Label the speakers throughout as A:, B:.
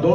A: 2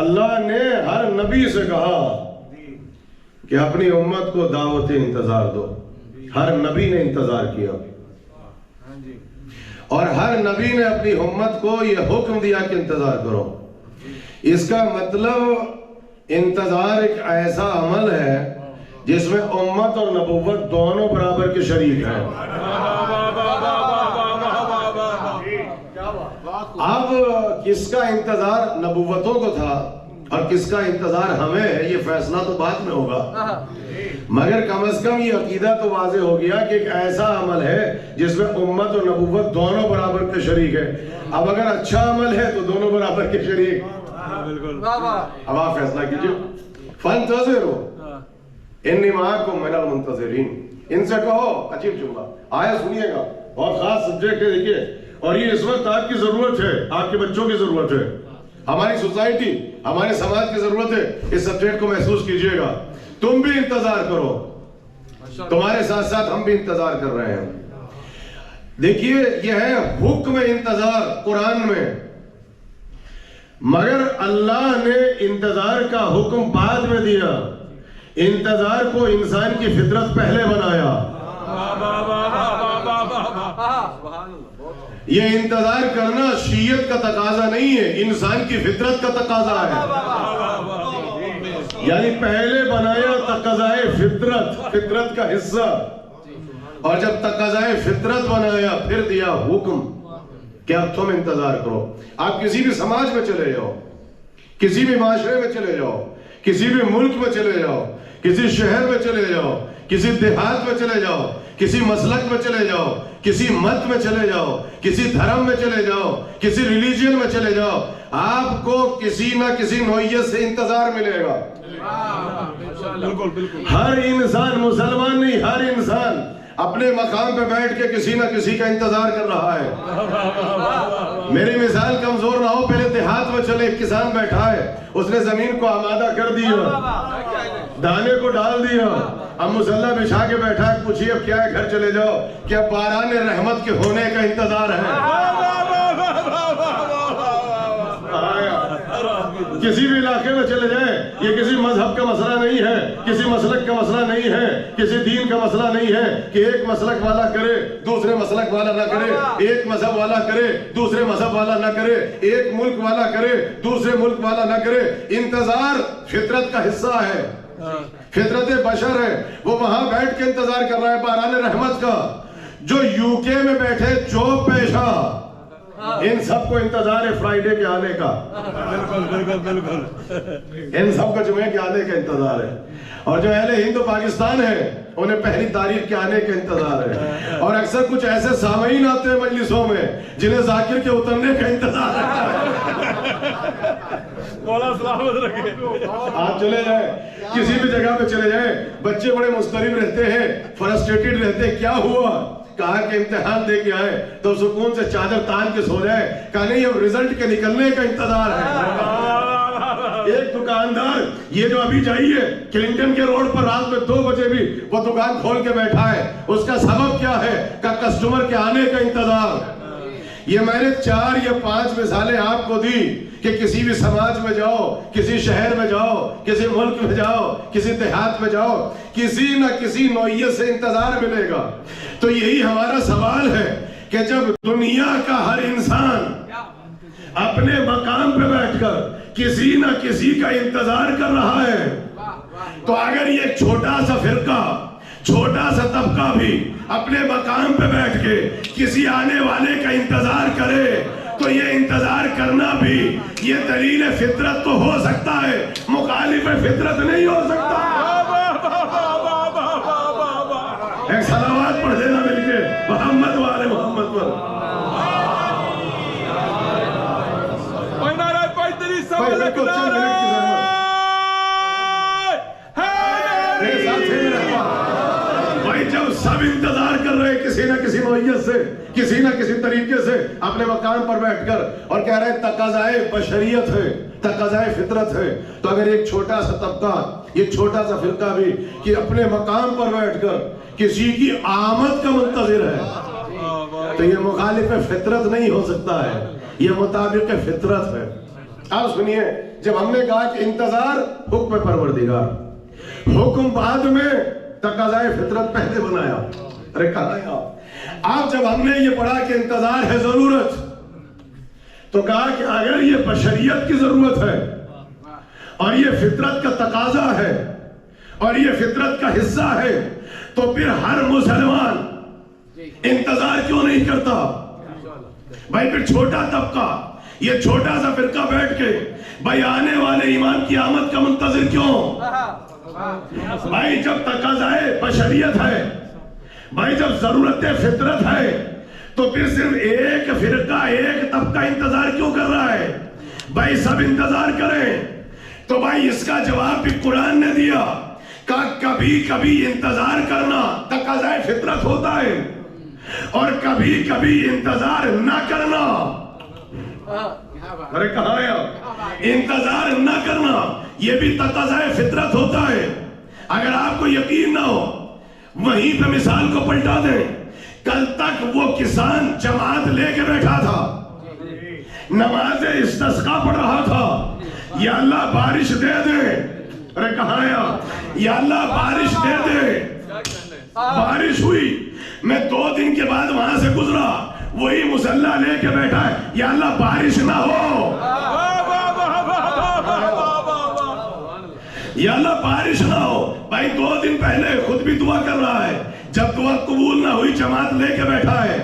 A: اللہ نے ہر نبی سے کہا کہ اپنی امت کو دعوت انتظار دو. ہر نبی نے انتظار کیا اور ہر نبی نے اپنی امت کو یہ حکم دیا کہ انتظار کرو. اس کا مطلب انتظار ایک ایسا عمل ہے جس میں امت اور نبوت دونوں برابر کے شریک ہیں. اب کس کا انتظار نبوتوں کو تھا اور کس کا انتظار ہمیں ہے یہ فیصلہ تو بعد میں ہوگا، مگر کم از کم یہ عقیدہ تو واضح ہو گیا کہ ایک ایسا عمل ہے جس میں امت اور نبوت دونوں برابر کے شریک ہے. اب اگر اچھا عمل ہے تو دونوں برابر کے شریک. اب آپ فیصلہ کیجئے. فانتظروا انی معکم من المنتظرین. ان سے کہو، عجیب جملہ آیا سنیے گا، بہت خاص سبجیکٹ ہے. دیکھیے، اور یہ اس وقت آپ کی ضرورت ہے، آپ کے بچوں کی ضرورت ہے، ہماری سوسائٹی، ہمارے سماج کی ضرورت ہے. اس سبجیکٹ کو محسوس کیجئے گا. تم بھی انتظار کرو، تمہارے ساتھ ساتھ ہم بھی انتظار کر رہے ہیں. دیکھیے، یہ ہے حکم انتظار قرآن میں، مگر اللہ نے انتظار کا حکم بعد میں دیا. انتظار کو انسان کی فطرت پہلے بنایا. یہ انتظار کرنا شیعت کا تقاضا نہیں ہے، انسان کی فطرت کا تقاضا ہے. یعنی پہلے بنایا تقاضائے فطرت، فطرت کا حصہ، اور جب تقاضائے فطرت بنایا پھر دیا حکم کہ اب تم انتظار کرو. آپ کسی بھی سماج میں چلے جاؤ، کسی بھی معاشرے میں چلے جاؤ، کسی بھی ملک میں چلے جاؤ، کسی شہر میں چلے جاؤ، کسی دیہات میں چلے جاؤ، کسی مسلک میں چلے جاؤ، کسی مت میں چلے جاؤ، کسی دھرم میں چلے جاؤ، کسی ریلیجن میں چلے جاؤ، آپ کو کسی نہ کسی نوعیت سے انتظار ملے گا. ہر انسان، مسلمان نہیں، ہر انسان اپنے مقام پہ بیٹھ کے کسی نہ کسی کا انتظار کر رہا ہے. میری مثال کمزور نہ ہو، پہلے دیہات میں چلے، ایک کسان بیٹھا ہے، اس نے زمین کو آمادہ کر دیا، دانے کو ڈال دیا، اب مسلح بچھا کے بیٹھا ہے. پوچھئے اب کیا ہے؟ گھر چلے جاؤ. کیا باران رحمت کے ہونے کا انتظار ہے؟ کسی بھی علاقے میں چلے جائیں، یہ کسی مذہب کا مسئلہ نہیں ہے، کسی مسلک کا مسئلہ نہیں ہے، کسی دین کا مسئلہ نہیں ہے کہ ایک مسلک والا کرے دوسرے مسلک والا نہ کرے، ایک مذہب والا کرے دوسرے مذہب والا نہ کرے، ایک ملک والا کرے دوسرے ملک والا نہ کرے. انتظار فطرت کا حصہ ہے، فطرت بشر ہے. وہ وہاں بیٹھ کے انتظار کر رہا ہے باران رحمت کا. جو یو کے میں بیٹھے جاب پیشہ، ان سب کو انتظار ہے فرائیڈے کے آنے کا. ان سب کو جمعے کے آنے کا انتظار ہے. اور جو اہل ہند و پاکستان ہے انہیں پہلی تاریخ کے آنے کا انتظار ہے. اور اکثر کچھ ایسے سامعین آتے ہیں مجلسوں میں جنہیں ذاکر کے اترنے کا انتظار ہے. مولا سلامت رکھے. آپ چلے جائیں، کسی بھی جگہ پہ چلے جائیں، بچے بڑے مضطرب رہتے ہیں، فرسٹریٹڈ رہتے ہیں. کیا ہوا؟ کہا کہ امتحان دے کے آئے تو سکون سے چادر تان کے سو جائے. کہا نہیں، اب رزلٹ کے نکلنے کا انتظار ہے. ایک دکاندار یہ جو ابھی جائیے کلنٹن کے روڈ پر رات میں 2 بجے بھی وہ دکان کھول کے بیٹھا ہے، اس کا سبب کیا ہے؟ کہ کسٹمر کے آنے کا انتظار. یہ میں نے 4 یا 5 مثالیں آپ کو دی کہ کسی بھی سماج میں جاؤ، کسی شہر میں جاؤ، کسی ملک میں جاؤ، کسی دیہات میں جاؤ، کسی نہ کسی نوعیت سے انتظار ملے گا. تو یہی ہمارا سوال ہے کہ جب دنیا کا ہر انسان اپنے مقام پہ بیٹھ کر کسی نہ کسی کا انتظار کر رہا ہے، تو اگر یہ چھوٹا سا فرقہ، چھوٹا سا طبقہ بھی اپنے مقام پہ بیٹھ کے کسی آنے والے کا انتظار کرے تو یہ انتظار کرنا بھی یہ دلیل فطرت تو ہو سکتا ہے، مخالف فطرت نہیں ہو سکتا. ایک صلوات پڑھ دینا مل کے محمد والے محمد پر. بھائی جب سب انتظار کر رہے کسی نہ کسی نوعیت سے، کسی نہ کسی طریقے سے اپنے مقام پر بیٹھ کر اور کہہ رہے تقاضائے بشریت ہے، تقاضائے فطرت ہے، تو اگر ایک چھوٹا سا طبقہ، یہ چھوٹا سا فرقہ بھی کہ اپنے مقام پر بیٹھ کر کسی کی آمد کا منتظر ہے تو یہ مخالف فطرت نہیں ہو سکتا ہے، یہ مطابق فطرت ہے. آپ سنیے، جب ہم نے کہا کہ انتظار حکم پروردگار، حکم بعد میں، تقاضائے فطرت پہلے بنایا. ارے کہاں ہے آپ؟ جب ہم نے یہ پڑھا کہ انتظار ہے ضرورت، تو کہا کہ اگر یہ بشریت کی ضرورت ہے اور یہ فطرت کا تقاضا ہے اور یہ فطرت کا حصہ ہے، تو پھر ہر مسلمان انتظار کیوں نہیں کرتا؟ بھائی پھر چھوٹا طبقہ، یہ چھوٹا سا فرقہ بیٹھ کے بھائی آنے والے ایمان کی آمد کا منتظر کیوں؟ بھائی جب تقاضائے بشریت ہے، بھائی جب ضرورت فطرت ہے، تو پھر صرف ایک فرقہ، ایک طبقہ انتظار کیوں کر رہا ہے؟ بھائی سب انتظار کریں. تو بھائی اس کا جواب بھی قرآن نے دیا کہ کبھی کبھی انتظار کرنا تقاضائے فطرت ہوتا ہے اور کبھی کبھی انتظار نہ کرنا. ارے کہاں ہے؟ انتظار نہ کرنا یہ بھی تقاضائے فطرت ہوتا ہے. اگر آپ کو یقین نہ ہو، وہیں پہ مثال کو پلٹا دیں. کل تک وہ کسان جماعت لے کے بیٹھا تھا، نماز استسقا پڑھ رہا تھا، یا اللہ بارش دے دے. ارے کہاں ہے؟ یا اللہ بارش دے دے. بارش ہوئی، میں 2 دن کے بعد وہاں سے گزرا، وہی مصلی لے کے بیٹھا ہے، یا اللہ بارش نہ ہو، یا اللہ بارش نہ ہو. بھائی 2 دن پہلے خود بھی دعا کر رہا ہے، جب دعا قبول نہ ہوئی جماعت لے کے بیٹھا ہے،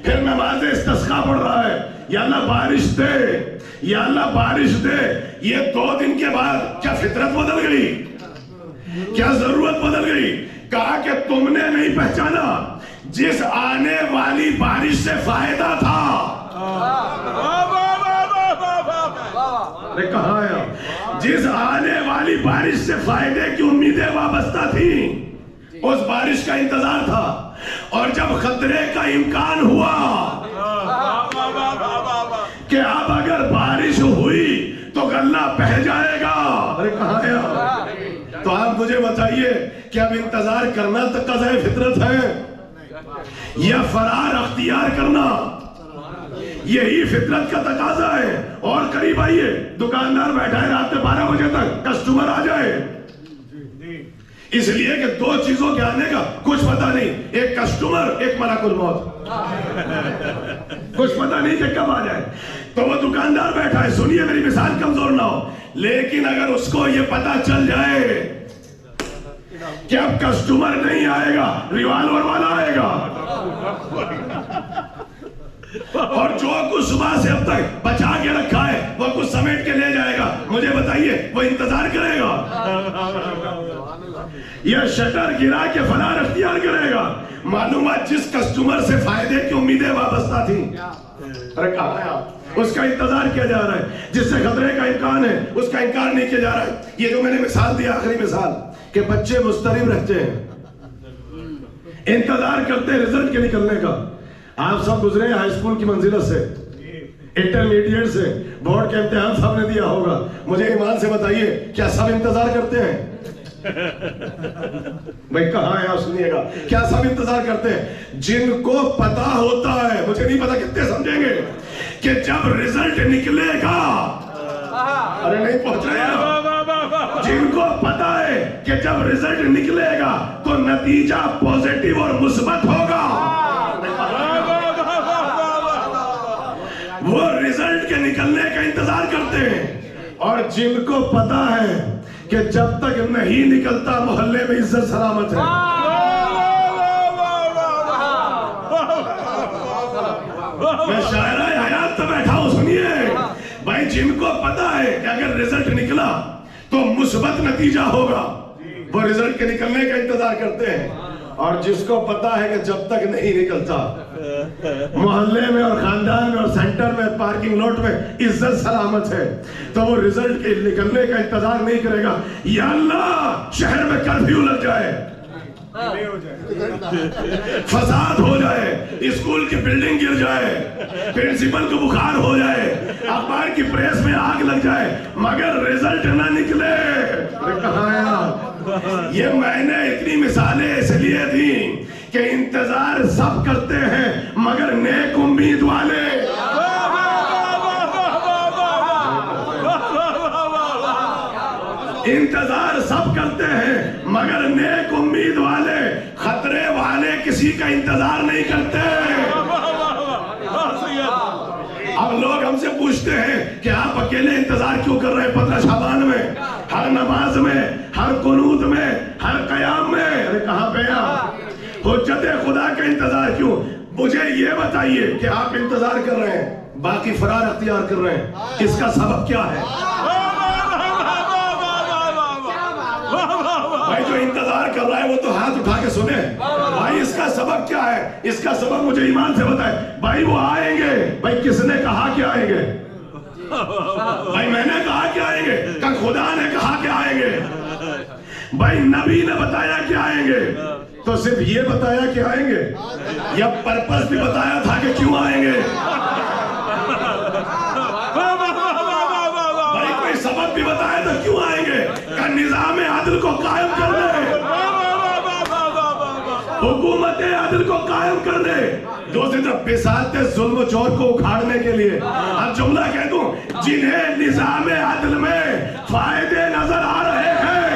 A: پھر نماز استسقا پڑھ رہا ہے، یا اللہ بارش دے، یا اللہ بارش دے. یہ 2 دن کے بعد کیا فطرت بدل گئی؟ کیا ضرورت بدل گئی؟ کہا کہ تم نے نہیں پہچانا جس آنے والی بارش سے فائدہ تھا. کہاں ہے؟ جس آنے والی بارش سے فائدے کی امیدیں وابستہ تھیں، اس بارش کا انتظار تھا. اور جب خطرے کا امکان ہوا کہ اب اگر بارش ہوئی تو غلہ بہہ جائے گا، ارے کہاں ہے؟ تو آپ مجھے بتائیے کہ اب انتظار کرنا تقاضائے فطرت ہے یا فرار اختیار کرنا؟ یہی فطرت کا تقاضا ہے. اور قریب آئیے، دکاندار بیٹھا ہے رات میں 12 بجے تک، کسٹمر آ جائے، اس لیے کہ 2 چیزوں کے آنے کا کچھ پتہ نہیں، ایک کسٹمر، ایک ملک الموت. کچھ پتہ نہیں کہ کب آ جائے. تو وہ دکاندار بیٹھا ہے، سنیے میری مثال کمزور نہ ہو، لیکن اگر اس کو یہ پتہ چل جائے کہ اب کسٹمر نہیں آئے گا، ریوالور والا آئے گا، اور جو کچھ صبح سے اب تک بچا کے رکھا ہے وہ کچھ سمیٹ کے لے جائے گا، مجھے بتائیے وہ انتظار کرے گا یا شٹر گرا کے فرار اختیار کرے گا؟ معلومات جس کسٹمر سے فائدے کی امیدیں وابستہ تھیں، ارے کہاں ہے آپ؟ اس کا انتظار کیا جا رہا ہے. جس سے خطرے کا امکان ہے اس کا انکار نہیں کیا جا رہا ہے. یہ جو میں نے مثال دیا، آخری مثال، کہ بچے مضطرب رہتے ہیں، انتظار کرتے ہیں رزلٹ کے نکلنے کا. آپ سب گزرے ہیں ہائی اسکول کی منزلت سے، انٹرمیڈیٹ سے، بورڈ کا امتحان سب نے دیا ہوگا. مجھے ایمان سے بتائیے کیا سب انتظار کرتے ہیں؟ بھائی کہاں ہے آپ؟ سنیے گا، کیا سب انتظار کرتے ہیں؟ جن کو پتا ہوتا ہے، مجھے نہیں پتا کتنے سمجھیں گے، کہ جب رزلٹ نکلے گا، ارے نہیں پہنچ رہے ہیں، جن کو پتا ہے کہ جب رزلٹ نکلے گا تو نتیجہ پوزیٹیو اور مثبت ہوگا، وہ رزلٹ کے نکلنے کا انتظار کرتے ہیں. اور جن کو پتا ہے کہ جب تک نہیں نکلتا محلے میں عزت سلامت ہے، میں شاعرہ حیات تو بیٹھا ہوں، سنیے بھائی، جن کو پتا ہے کہ اگر رزلٹ نکلا تو مثبت نتیجہ ہوگا، وہ رزلٹ کے نکلنے کا انتظار کرتے ہیں. اور جس کو پتا ہے کہ جب تک نہیں نکلتا محلے میں اور خاندان میں اور سینٹر میں پارکنگ لاٹ میں عزت سلامت ہے، تو وہ رزلٹ کے نکلنے کا انتظار نہیں کرے گا. یا اللہ شہر میں کرفیو لگ جائے، فساد ہو جائے، اسکول کی بلڈنگ گر جائے، پرنسپل کو بخار ہو جائے، اخبار کی پریس میں آگ لگ جائے، مگر رزلٹ نہ نکلے. کہاں ہے آپ؟ یہ میں نے اتنی مثالیں اس لیے دی کہ انتظار سب کرتے ہیں مگر نیک امید والے. انتظار سب کرتے ہیں مگر نیک امید والے خطرے والے کسی کا انتظار نہیں کرتے. اب لوگ ہم سے پوچھتے ہیں کہ آپ اکیلے انتظار کیوں کر رہے ہیں 15 شعبان میں، ہر نماز میں، ہر قنوت میں، ہر قیام میں؟ ارے کہاں پہ آپ؟ حجت خدا کا انتظار کیوں؟ مجھے یہ بتائیے کہ آپ انتظار کر رہے ہیں، باقی فرار اختیار کر رہے ہیں، اس کا سبب کیا ہے؟ بھائی جو انتظار کر رہا ہے وہ تو ہاتھ اٹھا کے سنے. بھائی اس کا سبب کیا ہے؟ اس کا سبب مجھے ایمان سے بتائے. بھائی وہ آئیں گے. بھائی کس نے کہا کہ آئیں گے؟ بھائی میں نے کہا کہ آئیں گے؟ کہ خدا نے کہا کہ آئیں گے؟ بھائی نبی نے بتایا کہ آئیں گے؟ تو صرف یہ بتایا کہ آئیں گے یا پرپس بھی بتایا تھا کہ کیوں آئیں گے؟ بھائی کوئی سبب بھی بتایا تو کیوں آئیں گے؟ کہ نظام عدل کو قائم کرنے، حکومت عدل کو قائم کرنے، دوسری طرف بساط ظلم و جور کو اکھاڑنے کے لیے. اب جملہ کہہ دوں، جنہیں نظام عدل میں فائدے نظر آ رہے ہیں،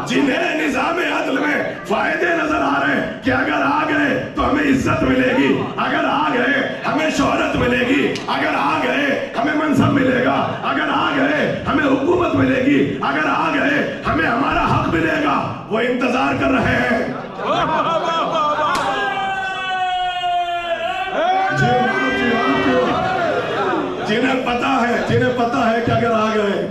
A: جنہیں نظام عدل میں فائدے نظر آ رہے ہیں کہ اگر آ گئے تو ہمیں عزت ملے گی، اگر آ گئے ہمیں شہرت ملے گی، اگر آ گئے ہمیں منصب ملے گا، اگر آ گئے ہمیں حکومت ملے گی، اگر آ گئے ہمیں ہمارا حق ملے گا، وہ انتظار کر رہے ہیں. جنہیں پتا ہے کہ اگر آ گئے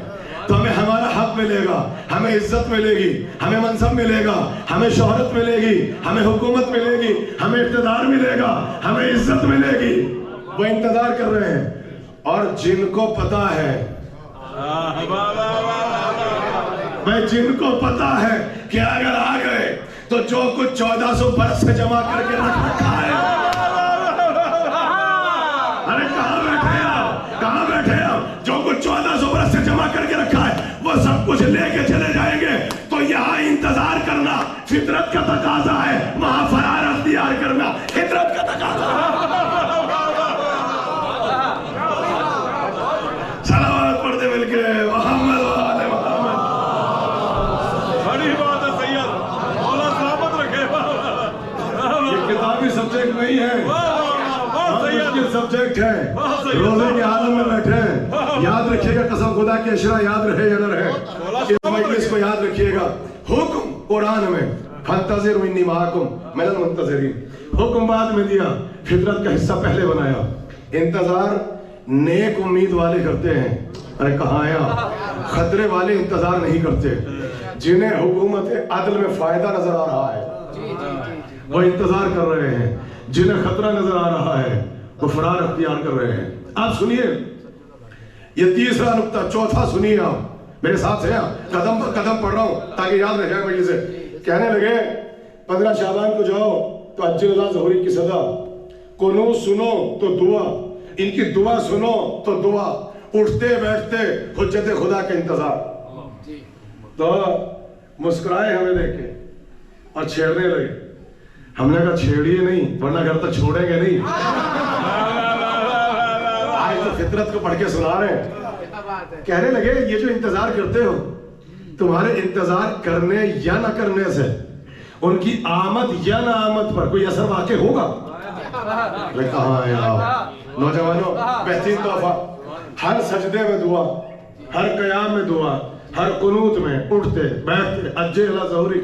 A: تو ہمیں ہمارا حق ملے گا، ہمیں عزت ملے گی، ہمیں منصب ملے گا، ہمیں شہرت ملے گی، ہمیں حکومت ملے گی، ہمیں اقتدار ملے گا، ہمیں عزت ملے گی، وہ انتظار کر رہے ہیں. اور جن کو پتا ہے، بھائی جن کو پتا ہے کہ اگر آ گئے تو جو کچھ 1400 برس سے جمع کر کے رکھ رکھا ہے، ارے کہاں بیٹھے آپ؟ کہاں بیٹھے آپ؟ جو کچھ 1400 برس سے جمع کر کے رکھا ہے وہ سب کچھ لے کے چلے جائیں گے. تو یہاں انتظار کرنا فطرت کا تقاضا ہے، وہاں فرار اختیار کرنا فطرت کا تقاضا ہے. صلوات پڑھتے مل کے محمد وآل محمد.
B: بڑی بات ہے سید، مولا سلامت رکھے.
A: یہ کتابی سبجیکٹ نہیں ہے، سبجیکٹ ہے. روزے کے عالم میں بیٹھے ہیں. یاد رکھیے گا، قسم خدا کی اشرا یاد رہے یا نہ رہے، اس مجلس کو یاد رکھیے گا. حکم قرآن میں فانتظروا انی معکم من المنتظرین، حکم بعد میں دیا، فطرت کا حصہ پہلے بنایا. انتظار نیک امید والے کرتے ہیں. ارے کہاں ہیں آپ؟ خطرے والے انتظار نہیں کرتے. جنہیں حکومت عدل میں فائدہ نظر آ رہا ہے وہ انتظار کر رہے ہیں، جنہیں خطرہ نظر آ رہا ہے وہ فرار اختیار کر رہے ہیں. آپ سنیے یہ تیسرا نقطہ. چوتھا سنیے، آپ میرے ساتھ ہیں، قدم پر قدم پڑھ رہا ہوں تاکہ یاد رہ جائے. مجھے سے کہنے لگے 15 شعبان کو جاؤ تو عجل اللہ ظہوری کی صدا، قنوت سنو تو دعا، ان کی دعا سنو تو دعا، اٹھتے بیٹھتے حجت خدا کا انتظار. تو مسکرائے ہمیں دیکھ کے اور چھیڑنے لگے. ہم نے کہا چھیڑیے نہیں ورنہ گھر تک چھوڑیں گے نہیں. آج تو فطرت کو پڑھ کے سنا رہے ہیں. کہنے لگے یہ جو انتظار کرتے ہو، تمہارے انتظار کرنے یا نہ کرنے سے ان کی آمد یا نہ آمد پر کوئی اثر واقع ہوگا؟ کہاں ہے آپ نوجوانوں؟ بہترین تحفہ، ہر سجدے میں دعا، ہر قیام میں دعا، ہر قنوت میں اٹھتے بیٹھتے عجل اللہ ظہوری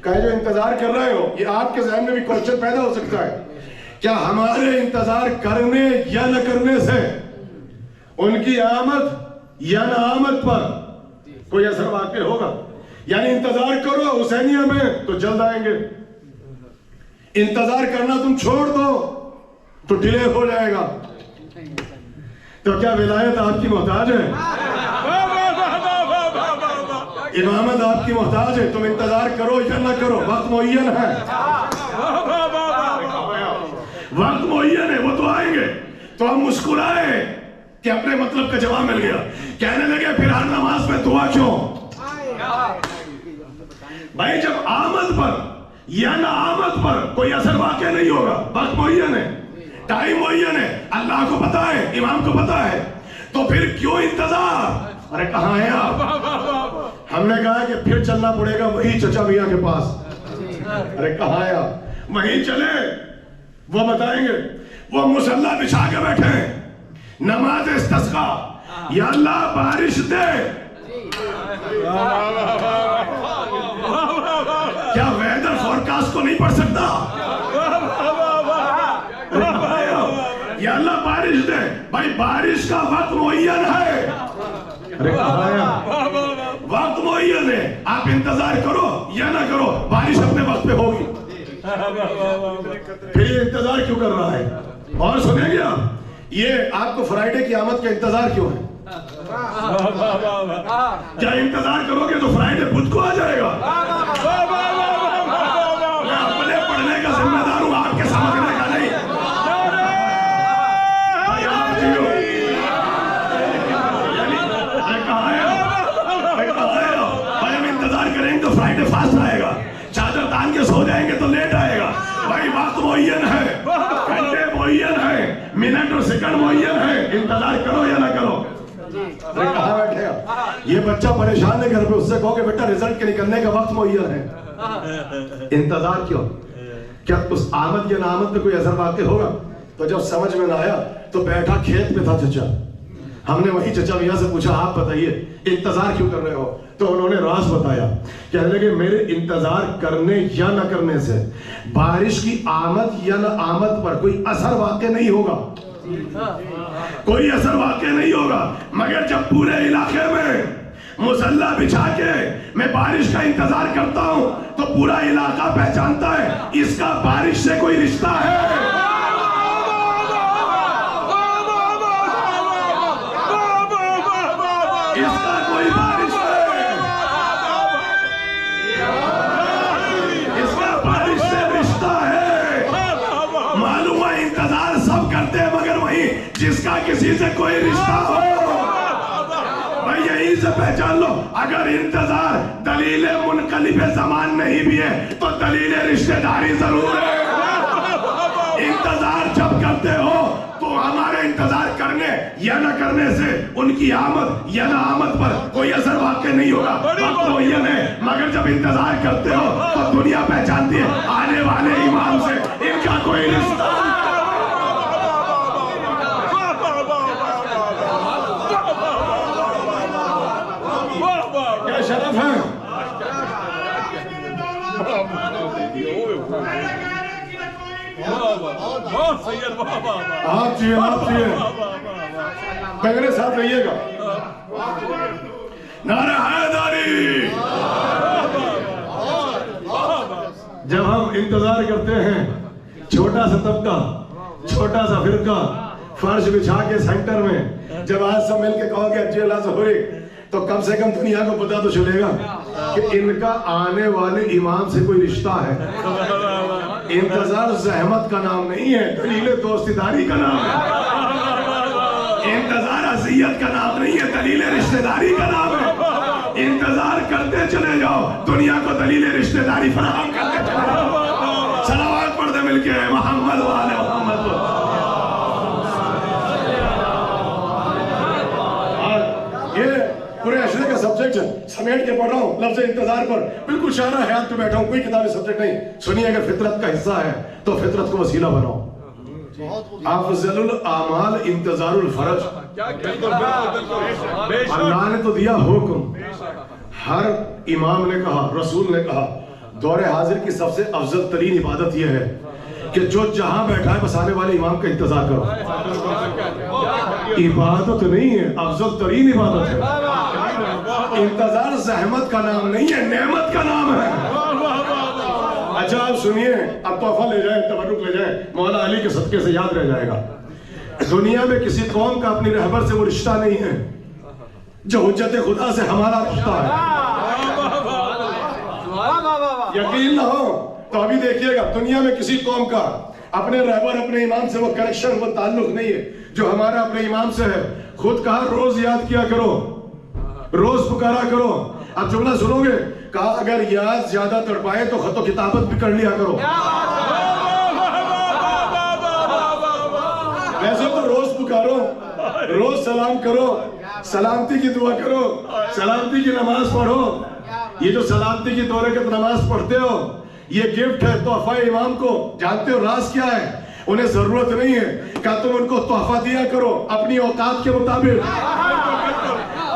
A: کا جو انتظار کر رہے ہو. یہ آپ کے ذہن میں بھی کوشچن پیدا ہو سکتا ہے، کیا ہمارے انتظار کرنے یا نہ کرنے سے ان کی آمد یا نہ آمد پر کوئی اثر واقع ہوگا؟ یعنی انتظار کرو حسینیہ میں تو جلد آئیں گے، انتظار کرنا تم چھوڑ دو تو ڈیلے ہو جائے گا. تو کیا ولایت آپ کی محتاج ہے؟ امامت آپ کی محتاج ہے؟ تم انتظار کرو یا نہ کرو، وقت معین ہے، وقت معین ہے، وہ تو آئیں گے. تو ہم مسکرائے کہ اپنے مطلب کا جواب مل گیا. کہنے لگے پھر ہر نماز میں دعا کیوں؟ بھائی جب آمد پر یا نہ آمد پر کوئی اثر واقع نہیں ہوگا، وقت معین ہے، ٹائم معین ہے، اللہ کو پتا ہے، امام کو پتا ہے، تو پھر کیوں انتظار؟ ارے کہاں ہیں آپ؟ ہم نے کہا کہ پھر چلنا پڑے گا وہی چچا میاں کے پاس. ارے کہاں ہیں آپ؟ وہیں چلے، وہ بتائیں گے. وہ مصلی بچھا کے بیٹھے ہیں، نماز استسقاء، یا اللہ بارش دے. کیا ویدر فورکاسٹ کو نہیں پڑھ سکتا؟ یا اللہ بارش دے. بھائی بارش کا وقت معین ہے. وقت معین ہے، آپ انتظار کرو یا نہ کرو، بارش اپنے وقت پہ ہوگی. پھر یہ انتظار کیوں کر رہا ہے؟ اور سنیں گے آپ، یہ آپ کو فرائیڈے کی آمد کا انتظار کیوں ہے؟ کیا انتظار کرو گے تو فرائیڈے بدھ کو آ جائے گا؟ میں اپنے پڑھنے کا ذمہ دار ہوں، آپ کے سمجھنے کا نہیں. تو فرائیڈے فاسٹ آئے گا، چادر تان کے سو جائیں گے تو لیٹ آئے گا. بھائی وقت معین ہے، گھنٹے معین ہے، منٹ اور سیکنڈ معین ہے. انتظار کرو یا نہ کرو. کہاں بیٹھے آپ؟ یہ بچہ پریشان ہے گھر پہ، اس سے کہو کہ بیٹا رزلٹ کے نکلنے کا وقت معین ہے. انتظار کیوں؟ کیا اس آمد یا نامد پہ کوئی اثر واقع ہوگا؟ تو جب سمجھ میں نہ آیا تو بیٹھا کھیت پہ تھا چچا. ہم نے وہی چچا میاں سے پوچھا آپ بتائیے انتظار کیوں کر رہے ہو؟ تو انہوں نے راز بتایا. کہنے لگے میرے انتظار کرنے یا نہ کرنے سے بارش کی آمد یا نہ آمد پر کوئی اثر واقع نہیں ہوگا، کوئی اثر واقع نہیں ہوگا، مگر جب پورے علاقے میں مصلی بچھا کے میں بارش کا انتظار کرتا ہوں تو پورا علاقہ پہچانتا ہے اس کا بارش سے کوئی رشتہ ہے. اس کا کوئی بارش ہے، اس کا بارش سے رشتہ ہے. معلوم ہے انتظار سب کرتے ہیں مگر وہی جس کا کسی سے کوئی رشتہ ہو. بھائی یہیں سے پہچان لو، اگر انتظار دلیل منقلب زمان نہیں بھی ہے تو دلیل رشتہ داری ضرور ہے. انتظار جب کرتے ہو تو ہمارے انتظار کرنے یا نہ کرنے سے ان کی آمد یا نہ آمد پر کوئی اثر واقع نہیں ہوگا. وقت معین ہے، مگر جب انتظار کرتے ہو تو دنیا پہچانتی ہے آنے والے امام سے ان کا کوئی رشتہ. کیا شرف ہے؟ آپ جی میرے ساتھ رہیے گا. نعرہ حیدری. جب ہم انتظار کرتے ہیں چھوٹا سا طبقہ، چھوٹا سا فرقہ فرش بچھا کے سینٹر میں جب آج سب مل کے کہو گے اجی اللہ ظہوری تو کم سے کم دنیا کو پتا تو چلے گا کہ ان کا آنے والے امام سے کوئی رشتہ ہے. انتظار زحمت کا نام نہیں ہے، دلیل دوستی داری کا نام ہے. انتظار اذیت کا نام نہیں ہے، دلیل رشتہ داری کا نام ہے. انتظار کرتے چلے جاؤ، دنیا کو دلیل رشتہ داری فراہم کرتے چلے جاؤ. صلوات پڑھتے مل کے محمد والے محمد. یہ پورے عشرے کا سبجیکٹ ہے، سمیٹ کے پڑھ رہا ہوں لفظ انتظار پر. بالکل شاعرہ حیات پہ بیٹھا ہوں، کوئی کتابی سبجیکٹ نہیں. سنیے اگر فطرت کا حصہ ہے تو فطرت کو وسیلہ بناؤ. افضل الاعمال انتظار الفرج. اللہ نے تو دیا حکم، ہر امام نے کہا، رسول نے کہا دور حاضر کی سب سے افضل ترین عبادت یہ ہے کہ جو جہاں بیٹھا ہے بس آنے والے امام کا انتظار کرو. عبادت نہیں ہے، افضل ترین عبادت ہے. انتظار زحمت کا نام نہیں ہے، نعمت کا نام ہے. اچھا آپ سنیے، اب تحفہ لے جائیں، تبرک لے جائیں، مولا علی کے صدقے سے یاد رہ جائے گا. دنیا میں کسی قوم کا اپنی رہبر سے وہ رشتہ نہیں ہے جو حجت خدا سے ہمارا رشتہ ہے. یقین نہ ہو تو ابھی دیکھیے گا دنیا میں کسی قوم کا اپنے رہبر اپنے امام سے وہ کنیکشن، وہ تعلق نہیں ہے جو ہمارا اپنے امام سے ہے. خود کہا روز یاد کیا کرو، روز پکارا کرو. اب جملہ سنو گے، کہا اگر یاد زیادہ تڑپائے تو خط و کتابت بھی کر لیا کرو. ویسے تو روز پکارو، روز سلام کرو، سلامتی کی دعا کرو، سلامتی کی نماز پڑھو. یہ جو سلامتی کی 2 رکعت نماز پڑھتے ہو یہ گفٹ ہے تحفہ امام کو. جانتے ہو راز کیا ہے؟ انہیں ضرورت نہیں ہے کہ تم ان کو تحفہ دیا کرو اپنی اوقات کے مطابق.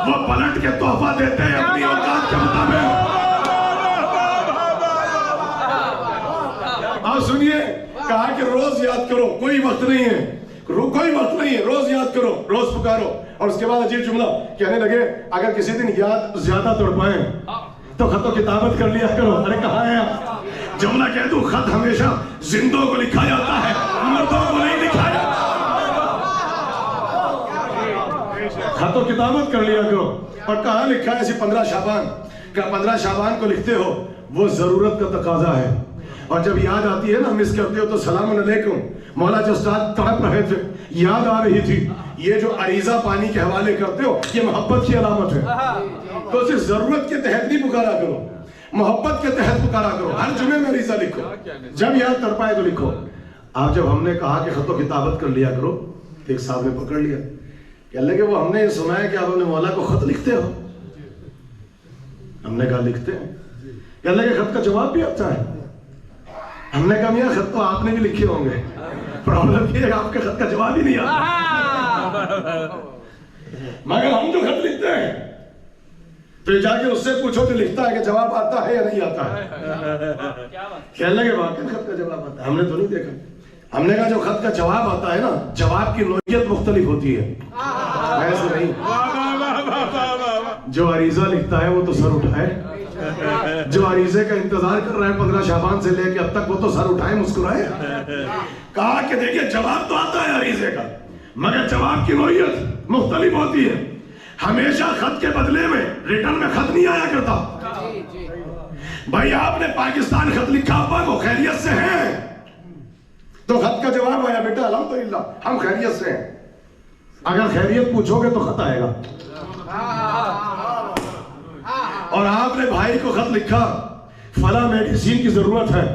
A: وہ پلٹ کے تحفہ دیتے ہیں اپنی اوقات کے مطابق. آپ سنیے، کہا کہ روز یاد کرو، کوئی وقت نہیں ہے، کوئی وقت نہیں ہے، روز یاد کرو، روز پکارو. اور اس کے بعد عجیب جملہ کہنے لگے اگر کسی دن یاد زیادہ توڑ پائیں تو خط و کتابت کر لیا کرو. ارے کہاں ہے آپ؟ جملہ کہہ دوں، خط ہمیشہ زندوں کو لکھا جاتا ہے، مردوں کو نہیں لکھا جاتا. خط و کتابت کر لیا کرو. اور کہاں لکھا ہے؟ ایسی 15 شعبان کہ 15 شعبان کو لکھتے ہو، وہ ضرورت کا تقاضا ہے. اور جب یاد آتی ہے نا، مس کرتے ہو تو سلام علیکم. مولا جسٹاد تڑپ رہے تھے، یاد آ رہی تھی. یہ جو عریضہ پانی کے حوالے کرتے ہو یہ محبت کی علامت ہے. تو اسے ضرورت کے تحت نہیں پکارا کرو، محبت کے تحت پکارا کرو. ہر جمعے میں عریضہ لکھو، جب یاد تڑپائے تو لکھو. آپ جب ہم نے کہا کہ خط و کتابت کر لیا کرو تو ایک صاحب نے پکڑ لیا کہ اللہ کہ وہ ہم نے یہ سنا ہے کہ آپ اپنے مولا کو خط لکھتے ہو. ہم نے کہا لکھتے ہیں. کہ اللہ کے خط کا جواب بھی آتا ہے. ہم نے کہا میاں خط تو آپ نے بھی لکھے ہوں گے، پرابلم یہ ہے آپ کے خط کا جواب ہی نہیں آتا. مگر ہم جو خط لکھتے ہیں تو جا کے اس سے پوچھو کہ لکھتا ہے کہ جواب آتا ہے یا نہیں آتا ہے. کہنے لگے واقعی خط کا جواب آتا ہے. ہم نے تو نہیں دیکھا. ہم نے کہا جو خط کا جواب آتا ہے نا، جواب کی نوعیت مختلف ہوتی ہے، ایسے نہیں. جو عریضہ لکھتا ہے وہ تو سر اٹھائے، جو عریضے کا انتظار کر رہا ہے 15 شعبان سے لے کے اب تک وہ تو سر اٹھائے مسکرائے. کہا کہ دیکھیں جواب تو آتا ہے عریضے کا، مگر جواب کی نوعیت مختلف ہوتی ہے. ہمیشہ خط کے بدلے میں ریٹرن میں خط نہیں آیا کرتا. بھائی آپ نے پاکستان خط لکھا، ابا کو خیریت سے ہیں تو خط کا جواب آیا بیٹا الحمدللہ ہم خیریت سے ہیں. اگر خیریت پوچھو گے تو خط آئے گا. اور آپ نے بھائی کو خط لکھا فلاں میڈیسین کی ضرورت ہے،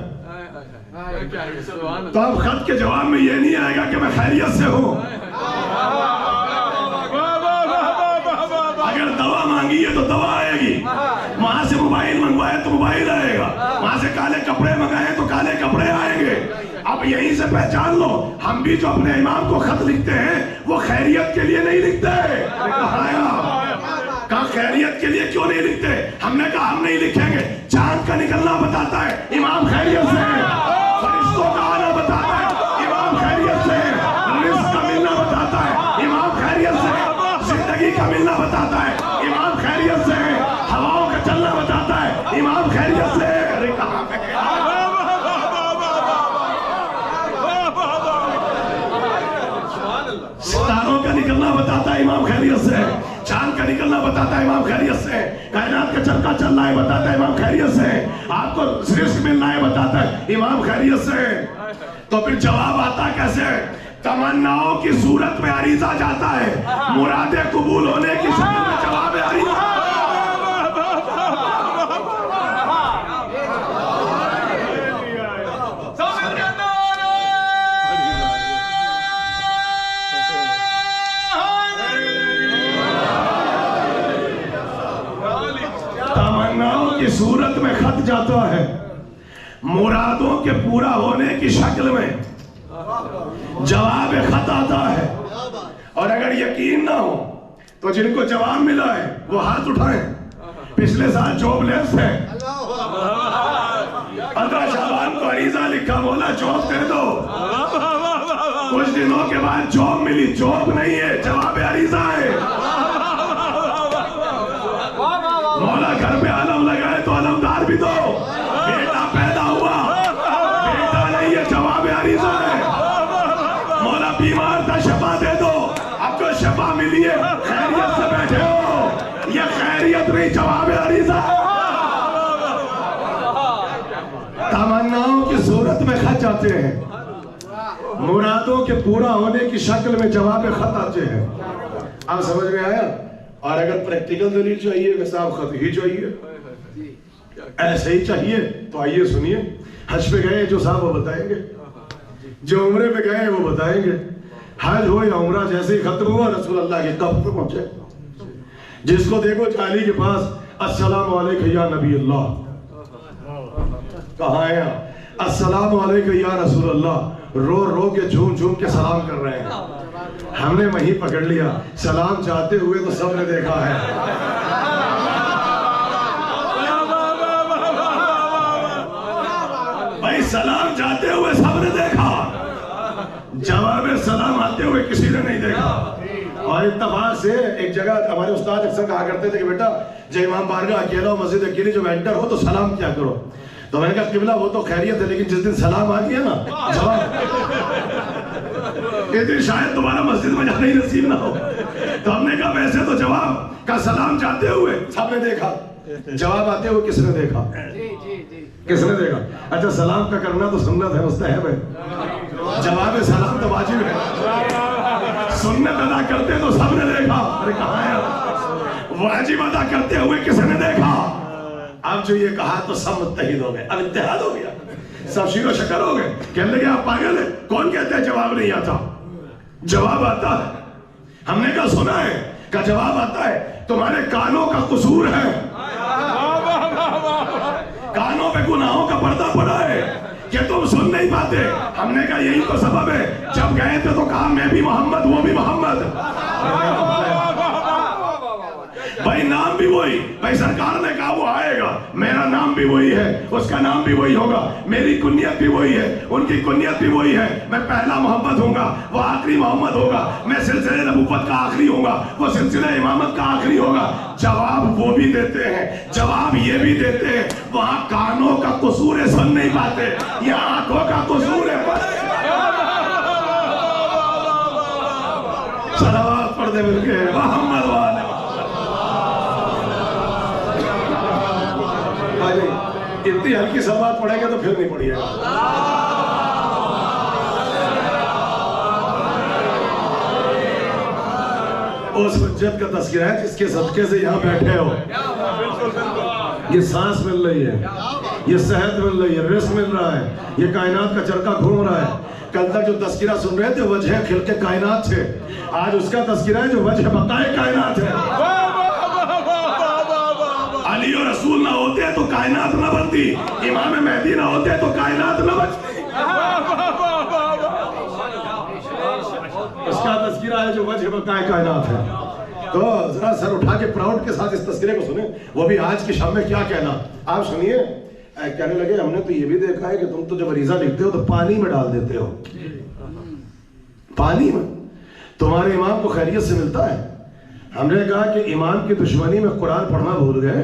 A: تو اب خط کے جواب میں یہ نہیں آئے گا کہ میں خیریت سے ہوں. اگر دوا مانگی ہے تو دوا آئے گی، وہاں سے موبائل منگوائے تو موبائل آئے گا، وہاں سے کالے کپڑے منگائے تو کالے کپڑے آئیں گے. اب یہیں سے پہچان لو ہم بھی جو اپنے امام کو خط لکھتے ہیں وہ خیریت کے لیے نہیں لکھتے. کہا خیریت کے لیے کیوں نہیں لکھتے؟ ہم نے کہا ہم نہیں لکھیں گے. چاند کا نکلنا بتاتا ہے امام خیریت سے ہے، فرشتوں کا آنا بتاتا ہے امام خیریت سے ہے، رزق کا ملنا بتاتا ہے امام خیریت سے ہے، زندگی کا ملنا بتاتا ہے امام خیریت سے ہے، ہواؤں کا چلنا بتاتا ہے امام خیریت سے ہے. ارے کہاں پہ ستاروں کا نکلنا بتاتا ہے امام خیریت سے ہے، چاند کا نکلنا بتاتا ہے امام خیریت سے ہے، کائنات کا چرکا چلنا ہے بتاتا ہے امام خیریت سے ہے، آپ کو رزق ملنا ہے بتاتا ہے امام خیریت سے ہے. تو پھر جواب آتا کیسے؟ تمناؤں کی صورت میں عریضہ جاتا ہے، مرادیں قبول ہونے کی شکل میں جواب عریضہ. کی صورت میں خط جاتا ہے، مرادوں کے پورا ہونے کی شکل میں جواب خط آتا ہے. اور اگر یقین نہ ہو تو جن کو جواب ملا ہے وہ ہاتھ اٹھائیں. پچھلے سال جاب لیس ہے، 15 شعبان کو عریضہ لکھا، بولا جاب دے دو. کچھ دنوں کے بعد جاب ملی، جاب نہیں ہے جواب عریضہ ہے. مولا گھر پہ علم لگائے تو علمدار بھی دو. بیٹا پیدا ہوا، بیٹا نہیں ہے جواب عریضہ ہے. مولا بیمار تھا، شفا دے دو، اب کو شفا ملی ہے خیریت سے بیٹھے ہو، یہ خیریت نہیں جواب عریضہ ہے. تمناؤں کی صورت میں خط آتے ہیں، مرادوں کے پورا ہونے کی شکل میں جواب خط آتے ہیں. آپ سمجھ میں آیا؟ اور اگر پریکٹیکل دلیل چاہیے کہ صاحب خط ہی چاہیے، ایسے ہی چاہیے تو آئیے سنیے. حج پہ گئے جو صاحب وہ بتائیں گے، جو عمرے پہ گئے وہ بتائیں گے. حج ہو یا عمرہ جیسے ہی ختم ہوا رسول اللہ کے قبر پہ پہنچے. جس کو دیکھو چالی کے پاس السلام علیکم یا نبی اللہ، کہاں ہے السلام علیکم یا رسول اللہ، رو رو کے جھوم جھوم کے سلام کر رہے ہیں. ہم نے وہیں پکڑ لیا، سلام چاہتے ہوئے تو سب نے دیکھا ہے. بھائی سلام چاہتے ہوئے سب نے دیکھا، جواب سلام آتے ہوئے کسی نے نہیں دیکھا. اور اتفاق سے ایک جگہ ہمارے استاد اکثر کہا کرتے تھے کہ بیٹا جب امام بارگاہ اکیلا ہو، مسجد اکیلی جو انٹر ہو تو سلام کیا کرو. تو میں نے کہا قبلہ وہ تو خیریت ہے، لیکن جس دن سلام آ گیا نا جواب، اس دن شاید تمہارا مسجد میں جانا ہی نصیب نہ ہو. تو ہم نے کہا ویسے تو جواب کا سلام چاہتے ہوئے سب نے دیکھا، جواب آتے ہوئے کس نے دیکھا؟ کس نے دیکھا؟ اچھا سلام کا کرنا تو سنت ہے، مستحب ہے، جواب سلام تو واجب ہے. سنت ادا کرتے تو سب نے دیکھا، ارے کہاں ہے؟ واجب ادا کرتے ہوئے کس نے دیکھا؟ اب جو یہ کہا تو سب متحد ہو گئے، اب اتحاد ہو گیا، سب شیر و شکر ہو گئے. کہنے لگے آپ پاگل ہیں، کون کہتے ہیں جواب نہیں آتا؟ جواب آتا ہے. ہم نے کہا سنا ہے کہ جواب آتا ہے، تمہارے کانوں کا قصور ہے، کانوں پہ گناہوں کا پردہ پڑا ہے کہ تم سن نہیں پاتے. ہم نے کہا یہی تو سبب ہے، جب گئے تھے تو کہا میں بھی محمد وہ بھی محمد. بھائی نام بھی وہی، بھائی سرکار نے کہا وہ آئے گا، میرا نام بھی وہی ہے، اس کا نام بھی وہی ہوگا، میری کنیت بھی وہی ہے، ان کی کنیت بھی وہی ہے. میں پہلا محمد ہوں گا، وہ آخری محمد ہوگا، میں سلسلہ نبوت کا آخری ہوں گا، وہ سلسلہ امامت کا آخری ہوگا. جواب وہ بھی دیتے ہیں، جواب یہ بھی دیتے ہیں. وہاں کانوں کا قصور ہے، سن نہیں پاتے، یہاں آنکھوں کا قصور ہے. صلوات پڑھ دے مل کے محمد والے. اتنی ہلکی صلوات پڑھیں گے تو پھر نہیں پڑھیے گا. اس حجت کا تذکرہ ہے جس کے صدقے سے یہاں بیٹھے ہو. یہ سانس مل رہی ہے، یہ صحت مل رہی ہے، رزق مل رہا ہے، یہ کائنات کا چرکا گھوم رہا ہے. کل تک جو تذکرہ سن رہے تھے وجہ خلق کائنات تھے، آج اس کا تذکرہ ہے جو وجہ بقائے کائنات ہے. علی اور رسول نہ ہوتے تو کائنات نہ بنتی، امام مہدی نہ ہوتے تو کائنات نہ بچتی. اس کا تذکرہ ہے جو وجہ بقائے کائنات ہے. تو ذرا سر اٹھا کے پراؤڈ کے ساتھ اس تذکرے کو سنیں. وہ بھی آج کی شام میں کیا کہنا آپ سنیے. کہنے لگے ہم نے تو یہ بھی دیکھا ہے کہ تم تو جب عریضہ لکھتے ہو تو پانی میں ڈال دیتے ہو. پانی میں تمہارے امام کو خیریت سے ملتا ہے؟ ہم نے کہا کہ امام کی دشمنی میں قرآن پڑھنا بھول گئے.